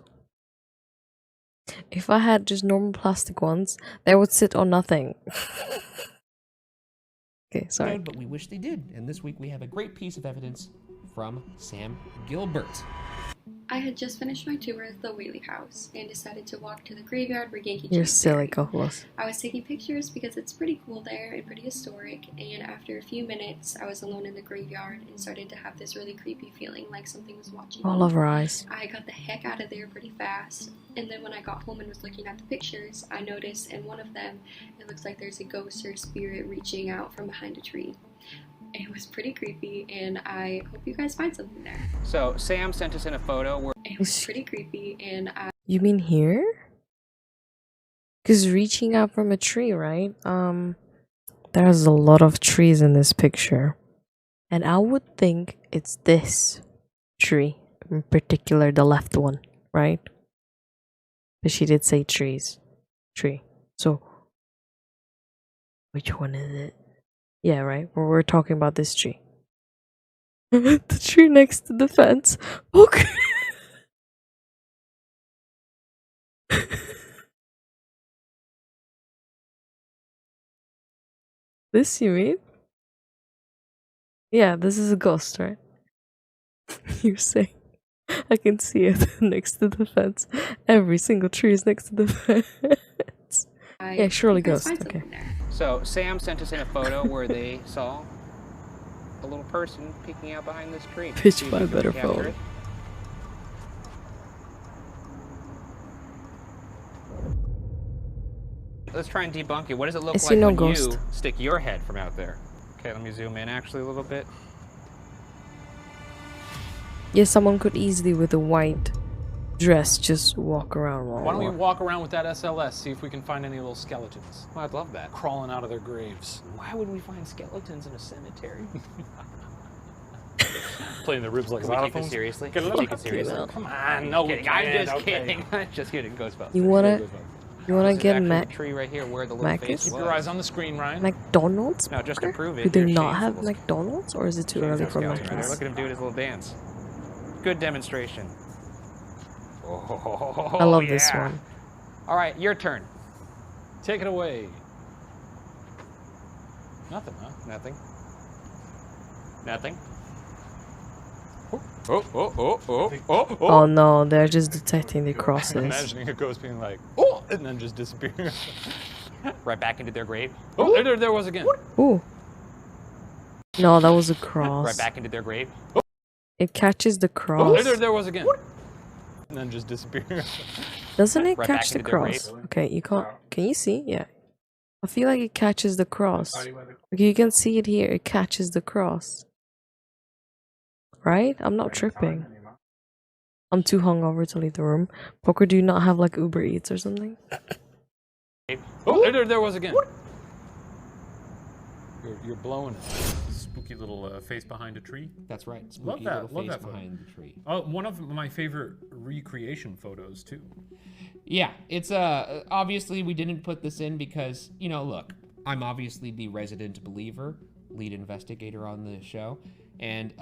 If I had just normal plastic ones, they would sit on nothing. Okay, sorry. But we wish they did. And this week we have a great piece of evidence from Sam Gilbert. I had just finished my tour of the Whaley house and decided to walk to the graveyard where Yankee You're Jack's silly, buried. Kofolis. I was taking pictures because it's pretty cool there and pretty historic, and after a few minutes I was alone in the graveyard and started to have this really creepy feeling like something was watching All me. of her eyes. I got the heck out of there pretty fast, and then when I got home and was looking at the pictures, I noticed in one of them it looks like there's a ghost or spirit reaching out from behind a tree. It was pretty creepy, and I hope you guys find something there. So Sam sent us in a photo where It was pretty creepy, and I You mean here? Because reaching out from a tree, right? There's a lot of trees in this picture. And I would think it's this tree, in particular the left one, right? But she did say trees. Tree. So, which one is it? Yeah, right? We're talking about this tree. The tree next to the fence. Okay. This you mean? Yeah, this is a ghost, right? You're saying I can see it next to the fence. Every single tree is next to the fence. Yeah, surely hope you guys ghost. find Okay. something there. So Sam sent us in a photo where they saw a little person peeking out behind this tree. Pitch See if by we a can better capture phone. it. Let's try and debunk it. What does it look I see like no when ghost. you stick your head from out there? Okay, let me zoom in actually a little bit. Yeah, someone could easily with a white dress just walk around. Why don't we walk around with that SLS, see if we can find any little skeletons Oh, I'd love that. crawling out of their graves. Why would we find skeletons in a cemetery? Playing the ribs like Can we take this xylophones. seriously? Get a Take little- it seriously. Come on, no, we Kidding. I'm can't, just okay. kidding. Just kidding. Ghostbusters. You wanna You wanna This is get actually Mac? the tree right here where the little Mac's? face Keep was. your eyes on the screen, Ryan. McDonald's? Now, just to burger? prove it, Do they here's not Shane's have little- McDonald's, or is it too Shane's early no for skeleton right there. Mac's? Look at him doing his little dance. Good demonstration. Oh, I love this yeah. one. All right, your turn. Take it away. Nothing, huh? Nothing. Nothing. Oh. Oh no, they're just detecting the I'm crosses. imagining a ghost being like, oh, and then just disappearing. Right back into their grave. Oh, there was again. Ooh. No, that was a cross. Right back into their grave. It catches the Oh, cross. there was again. And then just disappearing. Doesn't it Right catch back the into their cross? grave. Okay, you can't. Can you see? Yeah. I feel like it catches the cross. Okay, you can see it here. It catches the cross. Right? I'm not tripping. I'm too hungover to leave the room. Poker, do you not have like Uber Eats or something? Oh, there was again. You're blowing it. Spooky little face behind a tree. That's right. Love Spooky that. little Love face that photo. behind the tree. Oh, one of my favorite recreation photos too. Yeah, it's obviously we didn't put this in because, you know, look, I'm obviously the resident believer, lead investigator on the show, and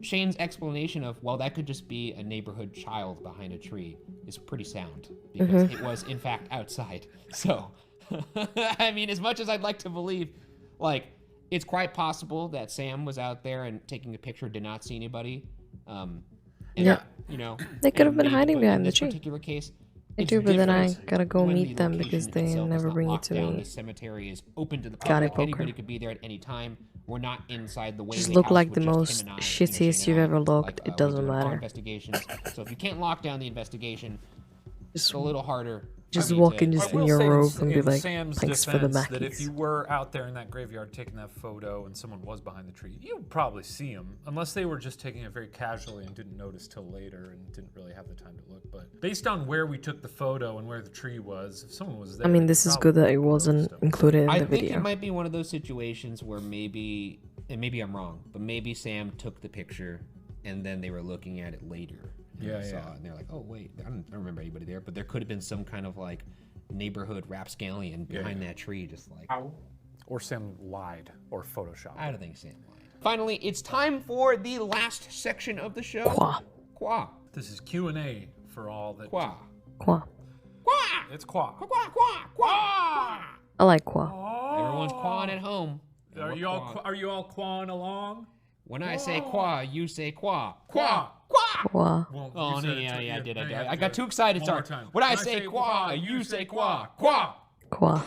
Shane's explanation of, well, that could just be a neighborhood child behind a tree is pretty sound because it was in fact outside. So, I mean, as much as I'd like to believe, like, it's quite possible that Sam was out there and taking a picture, did not see anybody. And, Yeah. you know, They could have been maybe, hiding but behind in the this tree. particular case, I it's do, but then I different gotta go when meet the them because location they itself is never not bring it locked to down. me. The cemetery is open to the Got it, public. Poker. Anybody could be there at any time. We're not inside the Whaley Just look house like with the just him most and I, shittiest Shane you've and I, ever looked. like, It we're doesn't doing our matter. investigations. So if you can't lock down the investigation, it's a little harder. Just for me walk in to- just I in will your say robe and be in like, Sam's thanks for the defense that if Mackies. you were out there in that graveyard taking that photo and someone was behind the tree, you would probably see them, unless they were just taking it very casually and didn't notice till later and didn't really have the time to look. But based on where we took the photo and where the tree was, if someone was there, I mean, you this is probably good that it would've wasn't noticed 'em. included in I the think video. it might be one of those situations where maybe, and maybe I'm wrong, but maybe Sam took the picture and then they were looking at it later. And Yeah, they saw yeah. it and they're like, oh wait, I don't remember anybody there. But there could have been some kind of like neighborhood rapscallion behind that tree, just like. Or Sam lied or photoshopped. I don't think Sam lied. Finally, it's time for the last section of the show. Qua. Qua. This is Q&A for all that. Qua. Qua. It's qua. Qua, qua, qua. I like qua. Everyone's quaing at home. Are you all quawing along? When I say qua, you say qua. Qua. Qua. Well, Oh, you no, said it yeah, too. I did. Now you have I to got do too it excited. one Sorry. more time. When I say qua, you say qua. Qua. Qua.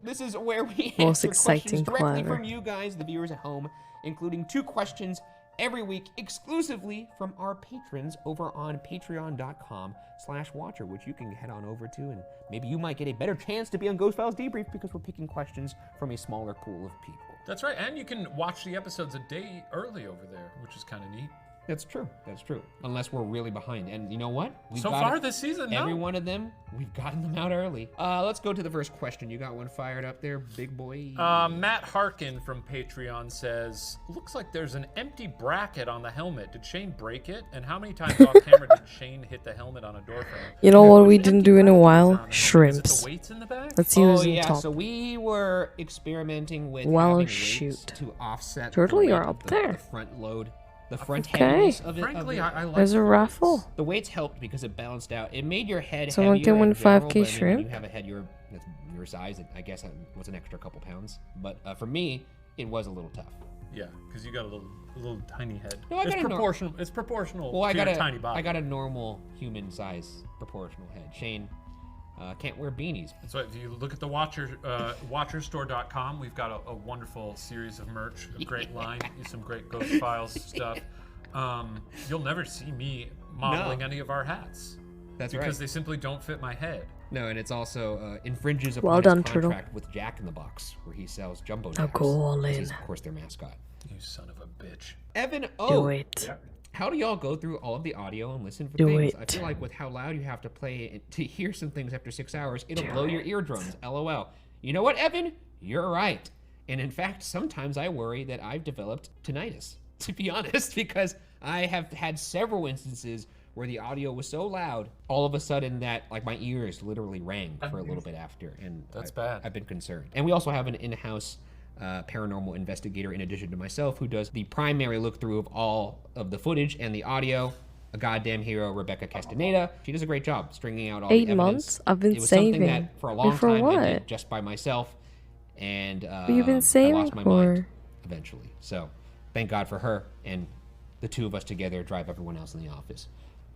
This is where we Most answer exciting questions directly qua ever. from you guys, the viewers at home, including 2 questions every week exclusively from our patrons over on patreon.com/watcher, which you can head on over to, and maybe you might get a better chance to be on Ghost Files Debrief because we're picking questions from a smaller pool of people. That's right, and you can watch the episodes a day early over there, which is kind of neat. That's true. That's true. Unless we're really behind. And you know what? So far this season, every no. one of them, we've gotten them out early. Let's go to the first question. You got one fired up there, big boy? Matt Harkin from Patreon says, looks like there's an empty bracket on the helmet. Did Shane break it? And how many times off camera did Shane hit the helmet on a door frame? You know what we didn't do in a while? Is it Shrimps. the weights in the back? Let's see who's in yeah, top. so we were experimenting with Well, having shoot. weights to offset Turtle, the weight you're of up the there. front load. The front Okay. heaviness of it. Frankly, I like There's a the raffle. The weights helped because it balanced out. It made your head Someone heavier can win in general, 5K but, I mean, shrimp? when you have a head that's your size, I guess it was an extra couple pounds. But for me, it was a little tough. Yeah, because you got a little tiny head. No, I it's got a proportional. It's proportional Well, I to got your a tiny body. I got a normal human size proportional head. Shane can't wear beanies. So if you look at the watcherstore.com, we've got a wonderful series of merch, a great line, some great Ghost Files stuff. You'll never see me modeling any of our hats. That's because right. they simply don't fit my head. No, and it's also infringes upon Well his done, Turtle. contract with Jack in the Box, where he sells jumbo Now knives. go all 'cause in. He's, of course, their mascot. You son of a bitch. Evan Do O. it. How do y'all go through all of the audio and listen for Do things? I it. feel like with how loud you have to play it to hear some things after 6 hours, it'll blow your eardrums. LOL. You know what, Evan? You're right. And in fact, sometimes I worry that I've developed tinnitus, to be honest, because I have had several instances where the audio was so loud, all of a sudden that like my ears literally rang for a little bit after, and That's bad. I've been concerned. And we also have an in-house paranormal investigator in addition to myself who does the primary look through of all of the footage and the audio. A goddamn hero, Rebecca Castaneda. She does a great job stringing out all the 8 evidence. months? I've been it was saving. something that for a long For time what? I did just by myself, and What you been I saving lost my for? mind eventually. So thank God for her, and the two of us together drive everyone else in the office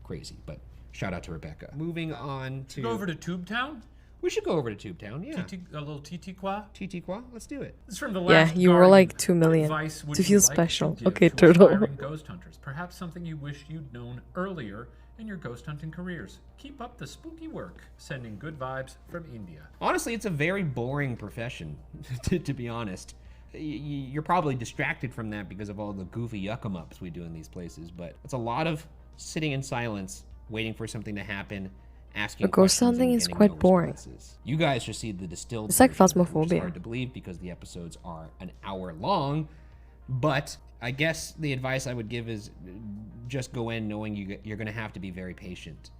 crazy. But shout out to Rebecca. Moving on to Go over to Tube Town? We should go over to Tube Town, yeah. A little Titikwa? Titikwa, let's do it. This is from the Yeah, last you were Guardian. like 2 million. What advice would To you feel like special. give Okay, to turtle. aspiring ghost hunters? Perhaps something you wish you'd known earlier in your ghost hunting careers. Keep up the spooky work. Sending good vibes from India. Honestly, it's a very boring profession, to be honest. You're probably distracted from that because of all the goofy yuck-em-ups we do in these places, but it's a lot of sitting in silence, waiting for something to happen, asking But ghost questions hunting and is getting quite no boring. responses. You guys should see the distilled It's like version, which is phasmophobia. hard to believe because the episodes are an hour long, but I guess the advice I would give is just go in knowing you're going to have to be very patient.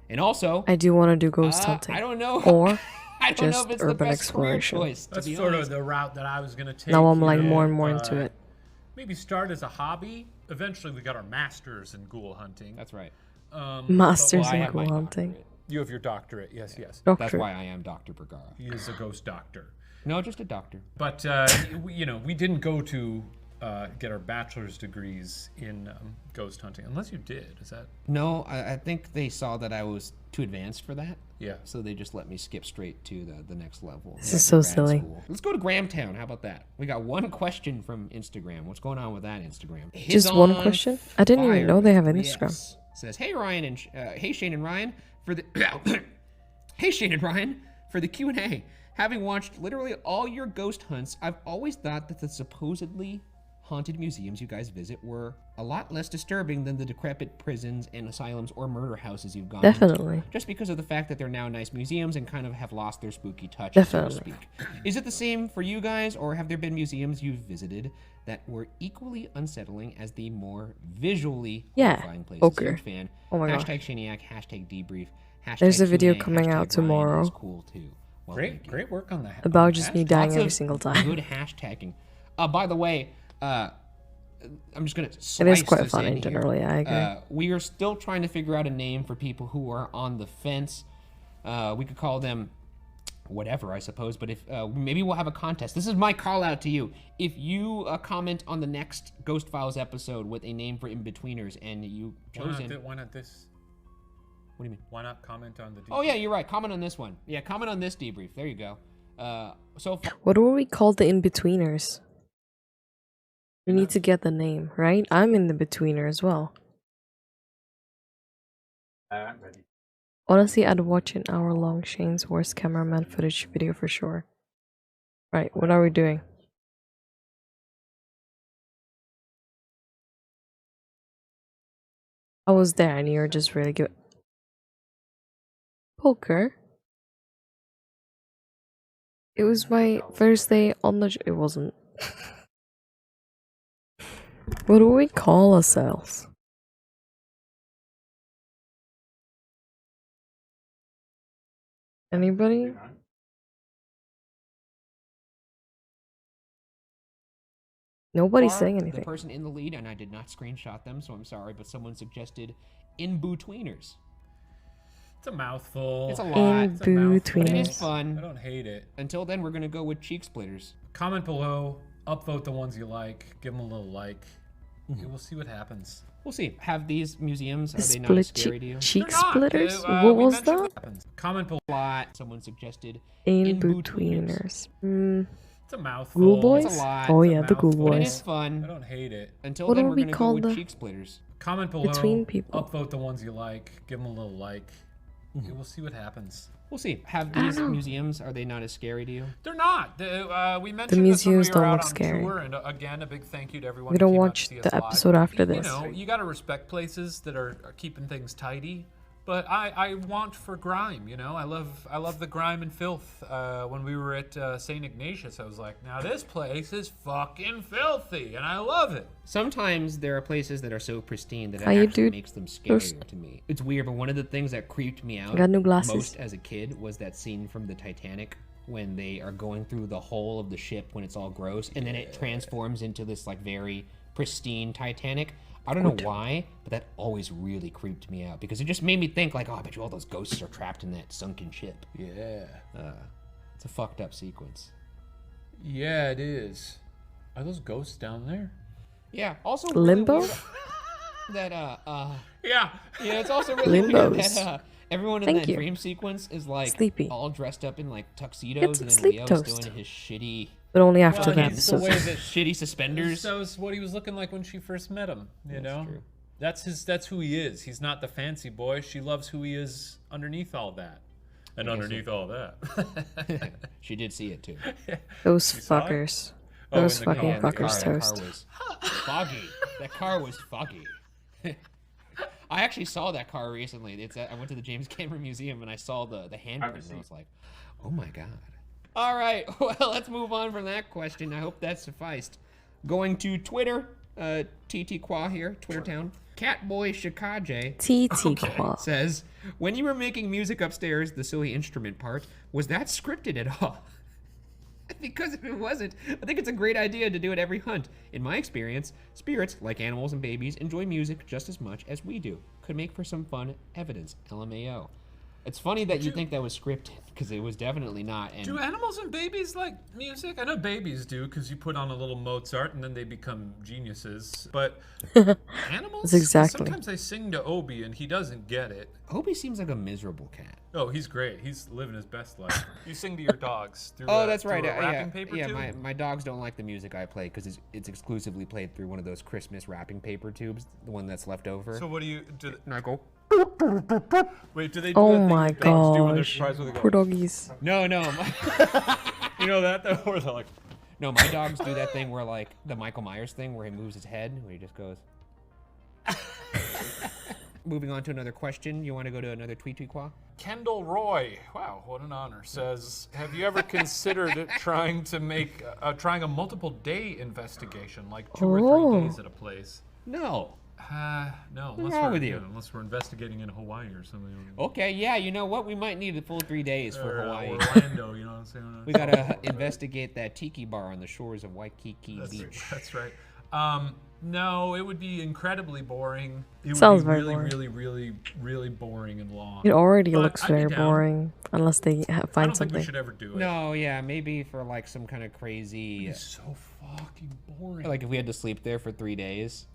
And also, I do want to do ghost hunting. I don't know. Or I don't know just if it's the urban best career exploration. choice, to That's be sort honest. of the route that I was going to take. Now I'm like you know, more and more into it. Maybe start as a hobby. Eventually, we got our masters in ghoul hunting. That's right. Masters Well, I in have my ghoul hunting. You have your doctorate, yes, yes. That's Doctorate. why I am Dr. Bergara. He is a ghost doctor. No, just a doctor. But we didn't go to get our bachelor's degrees in ghost hunting, unless you did. Is that? No, I think they saw that I was too advanced for that. Yeah. So they just let me skip straight to the next level. This is so grad silly. school. Let's go to Grahamtown. How about that? We got one question from Instagram. What's going on with that Instagram? Just one question? I didn't even know they have an Instagram. Yes. Says, hey Ryan and hey Shane and Ryan for the hey Shane and Ryan for the Q&A. Having watched literally all your ghost hunts, I've always thought that the supposedly haunted museums you guys visit were a lot less disturbing than the decrepit prisons and asylums or murder houses you've gone Definitely. into, just because of the fact that they're now nice museums and kind of have lost their spooky touch, Definitely. so to speak. Is it the same for you guys, or have there been museums you've visited that were equally unsettling as the more visually horrifying places? okay. Huge fan. Oh my gosh. Hashtag Shaniac, hashtag Debrief, hashtag There's a video Q&A, coming out hashtag tomorrow. Ryan is cool too. Well, thank you. Great work on that. About just me dying Lots every of single time. Good hashtagging. By the way, I'm just gonna. It is slice quite this funny, in here. generally, I agree. We are still trying to figure out a name for people who are on the fence. We could call them whatever, I suppose. But if maybe we'll have a contest. This is my call out to you. If you comment on the next Ghost Files episode with a name for in-betweeners and you chosen, Why not this? What do you mean? Why not comment on the? Oh yeah, you're right. Comment on this one. Yeah, comment on this debrief. There you go. So far, What will we call the in-betweeners? We need to get the name, right? I'm in the betweener as well. Honestly, I'd watch an hour-long Shane's worst cameraman footage video for sure. Right, what are we doing? I was there and you're just really good. Poker? It was my first day on the it wasn't. What do we call ourselves? Anybody? Nobody's far, saying the anything. person in the lead, and I did not screenshot them, so I'm sorry, but someone suggested in-betweeners. It's a mouthful. It's a lot. In It's a mouthful. But it is betweeners. fun. I don't hate it. Until then, we're gonna go with cheek splitters. Comment below. Upvote the ones you like. Give them a little like. We'll see what happens. We'll see. Have these museums, are they not Split as scary to you? cheek They're not. splitters? We What was mentioned that? happens. Comment below. Lot. Someone suggested In-betweeners. It's a mouthful. Ghoul boys? It's a lot. Oh It's a yeah, the ghoul mouthful. But it is boys. fun. I don't hate it. Until What then, do we're we gonna go call with the- cheek splitters. Comment below. Between people. Upvote the ones you like. Give them a little like. We'll see what happens. We'll see. Have these museums, are they not as scary to you? They're not. We mentioned museums this when we don't were out look on scary. tour, and again, a big thank you to everyone. We who don't came out watch to see us the live. episode after You this. know, you got to respect places that are keeping things tidy. But I want for grime, you know. I love the grime and filth. When we were at St. Ignatius, I was like, now this place is fucking filthy, and I love it. Sometimes there are places that are so pristine that it How you actually do makes them those- scarier to me. It's weird, but one of the things that creeped me out Got new glasses. most as a kid was that scene from the Titanic when they are going through the hull of the ship when it's all gross, and then it transforms into this like very pristine Titanic. I don't know why, but that always really creeped me out because it just made me think like, oh, I bet you all those ghosts are trapped in that sunken ship. Yeah. It's a fucked up sequence. Yeah, it is. Are those ghosts down there? Yeah. Also, Limbo? really weird that Yeah. yeah, it's also really weird Limbos. that everyone in Thank that you. dream sequence is like Sleepy. all dressed up in like tuxedos, It's and then sleep Leo's toast. doing his shitty, But only after Well, that. it's So the way that shitty suspenders. That was what he was looking like when she first met him. You know, true. That's who he is. He's not the fancy boy. She loves who he is underneath all that, and underneath all that. She did see it too. those saw it? fuckers. Oh, Those in the fucking car. fuckers That toast. car was foggy. That car was foggy. I actually saw that car recently. I went to the James Cameron Museum and I saw the handprint and I was like, oh my god. All right, well, let's move on from that question. I hope that sufficed. Going to Twitter, TT Qua here, Twitter Town. Catboy Shikaje TT Qua. says, when you were making music upstairs, the silly instrument part, was that scripted at all? Because if it wasn't, I think it's a great idea to do it every hunt. In my experience, spirits, like animals and babies, enjoy music just as much as we do. Could make for some fun evidence. LMAO. It's funny that you think that was scripted, because it was definitely not. And Do animals and babies like music? I know babies do, because you put on a little Mozart and then they become geniuses. But animals? That's exactly. Sometimes they sing to Obi and he doesn't get it. Obi seems like a miserable cat. Oh, he's great. He's living his best life. You sing to your dogs through Oh, a, that's through right. a wrapping paper tube? My dogs don't like the music I play because it's exclusively played through one of those Christmas wrapping paper tubes, the one that's left over. So what do you do? And I go, Wait, do they do Oh that thing my that dogs do when they're gosh. surprised when they go, Poor doggies. no. you know that though? Where they're like, No, my dogs do that thing where like the Michael Myers thing where he moves his head, where he just goes. Moving on to another question. You want to go to another tweet? Kendall Roy, wow, what an honor, says, have you ever considered trying a multiple day investigation, like 2 or 3 days at a place? No. No, What's wrong with you? Unless we're investigating in Hawaii or something. Okay, yeah, you know what? We might need a full 3 days for Or, Hawaii. Orlando, you know what I'm saying? We gotta investigate that tiki bar on the shores of Waikiki Beach. That's right. No, it would be incredibly boring. It would Sounds be very really, boring. really, really, really boring and long. It already But looks I'd be very down. boring unless they I find don't think we something. should ever do it. No, yeah, maybe for like some kind of crazy. It's so fucking boring. Like if we had to sleep there for 3 days.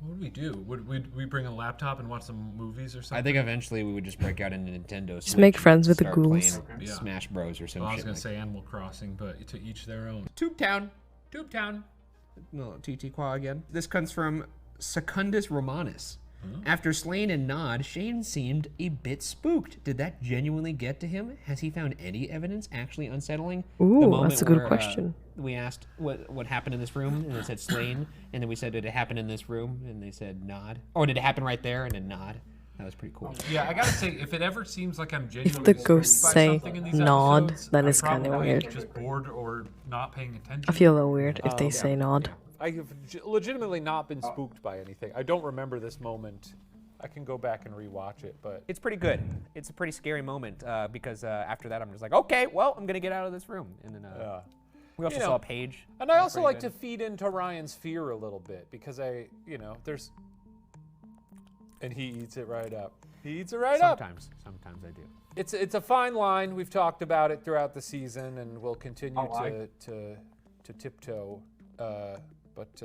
What would we do? Would we bring a laptop and watch some movies or something? I think eventually we would just break out into Nintendo Switch. Just make friends and with the start ghouls. playing Yeah. Smash Bros or some Well, I was shit. gonna like say Animal Crossing, but to each their own. Tube Town. Tube Town. No, TT Qua again. This comes from Secundus Romanus. After Slain and Nod, Shane seemed a bit spooked. Did that genuinely get to him? Has he found any evidence actually unsettling? Ooh, The moment that's a good where, question. We asked what happened in this room, and they said Slain, and then we said, did it happen in this room? And they said Nod. Or did it happen right there? And then Nod. That was pretty cool. Yeah, I gotta say, if it ever seems like I'm genuinely the spooked ghosts by say something in these nod, episodes, then I'm it's kinda probably weird. Just bored or not paying attention. I feel a little weird if they say nod. I have legitimately not been spooked by anything. I don't remember this moment. I can go back and rewatch it, but It's pretty good. It's a pretty scary moment because after that I'm just like, okay, well, I'm going to get out of this room. And then we also saw Paige. And I also like to feed into Ryan's fear a little bit because there's... And he eats it right up. He eats it right up. Sometimes I do. It's a fine line. We've talked about it throughout the season, and we'll continue to tiptoe. But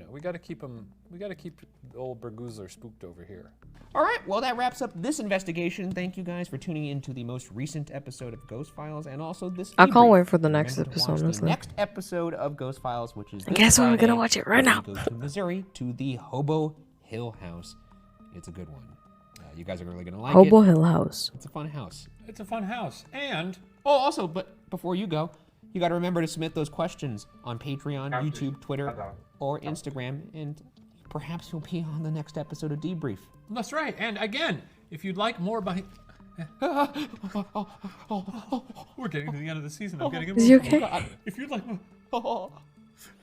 we got to keep him. We got to keep the old Berguzler spooked over here. All right, well, that wraps up this investigation. Thank you guys for tuning in to the most recent episode of Ghost Files and also this I can't debrief. wait for the next Remember to watch episode, the honestly. next episode of Ghost Files, which is And this guess what? We're gonna Friday, watch it right where now. we go to Missouri to the Hobo Hill House. It's a good one. You guys are really going to like it. Hobo Hill House. It's a fun house. It's a fun house. And also, but before you go, you got to remember to submit those questions on Patreon, YouTube, Twitter, or Instagram, and perhaps you'll be on the next episode of Debrief. That's right. And again, if you'd like more behind... We're getting to the end of the season. I'm getting Is he emotional. okay? If you'd like...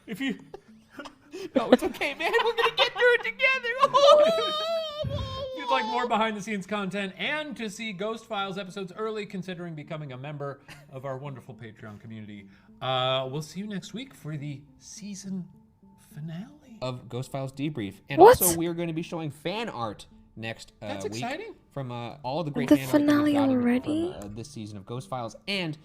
If you... No, it's okay, man. We're gonna get through it together. If you'd like more behind-the-scenes content and to see Ghost Files episodes early, considering becoming a member of our wonderful Patreon community, we'll see you next week for the season finale Of Ghost Files Debrief. And What? also, we are going to be showing fan art next That's week. exciting. From all the great The fan art that we've finale gotten already? from this season of Ghost Files. And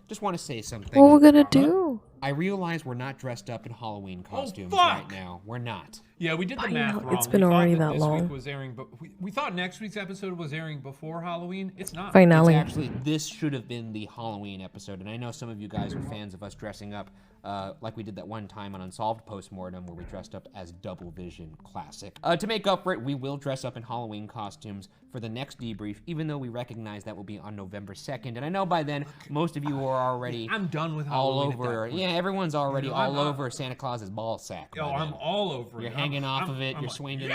just want to say something. What we're gonna do? I realize we're not dressed up in Halloween costumes fuck! right now. We're not. Yeah, we did the I math know, wrong. it's been We thought already that that this long. Week was airing, but we thought next week's episode was airing before Halloween. It's not. Finale. It's actually, this should have been the Halloween episode. And I know some of you guys are fans of us dressing up like we did that one time on Unsolved Postmortem where we dressed up as Double Vision Classic. To make up for it, we will dress up in Halloween costumes for the next debrief, even though we recognize that will be on November 2nd. And I know by then, most of you are already I'm done with all Halloween. over. Yeah, everyone's already You know, all I'm- over Santa Claus's ball sack. Yo, by I'm then. all over You're it. hanging off I'm- of it, I'm you're like, swinging.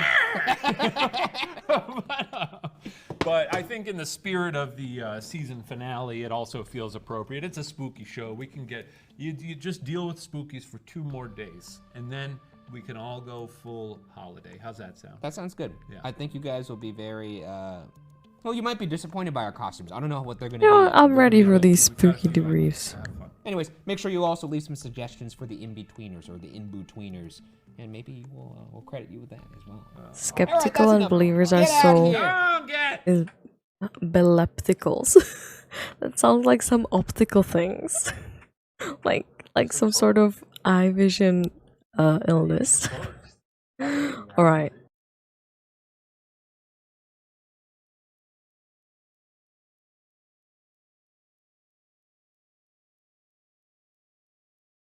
But I think in the spirit of the season finale, it also feels appropriate. It's a spooky show. We can get, you just deal with spookies for 2 more days, and then we can all go full holiday. How's that sound? That sounds good. Yeah. I think you guys will be very, well, you might be disappointed by our costumes. I don't know what they're going You to know be. what? I'm ready for these spooky debriefs. Anyways, make sure you also leave some suggestions for the in-betweeners or the in-betweeners, and maybe we'll credit you with that as well. Skeptical and believers are so is belepticals. That sounds like some optical things, like some sort of eye vision illness. All right.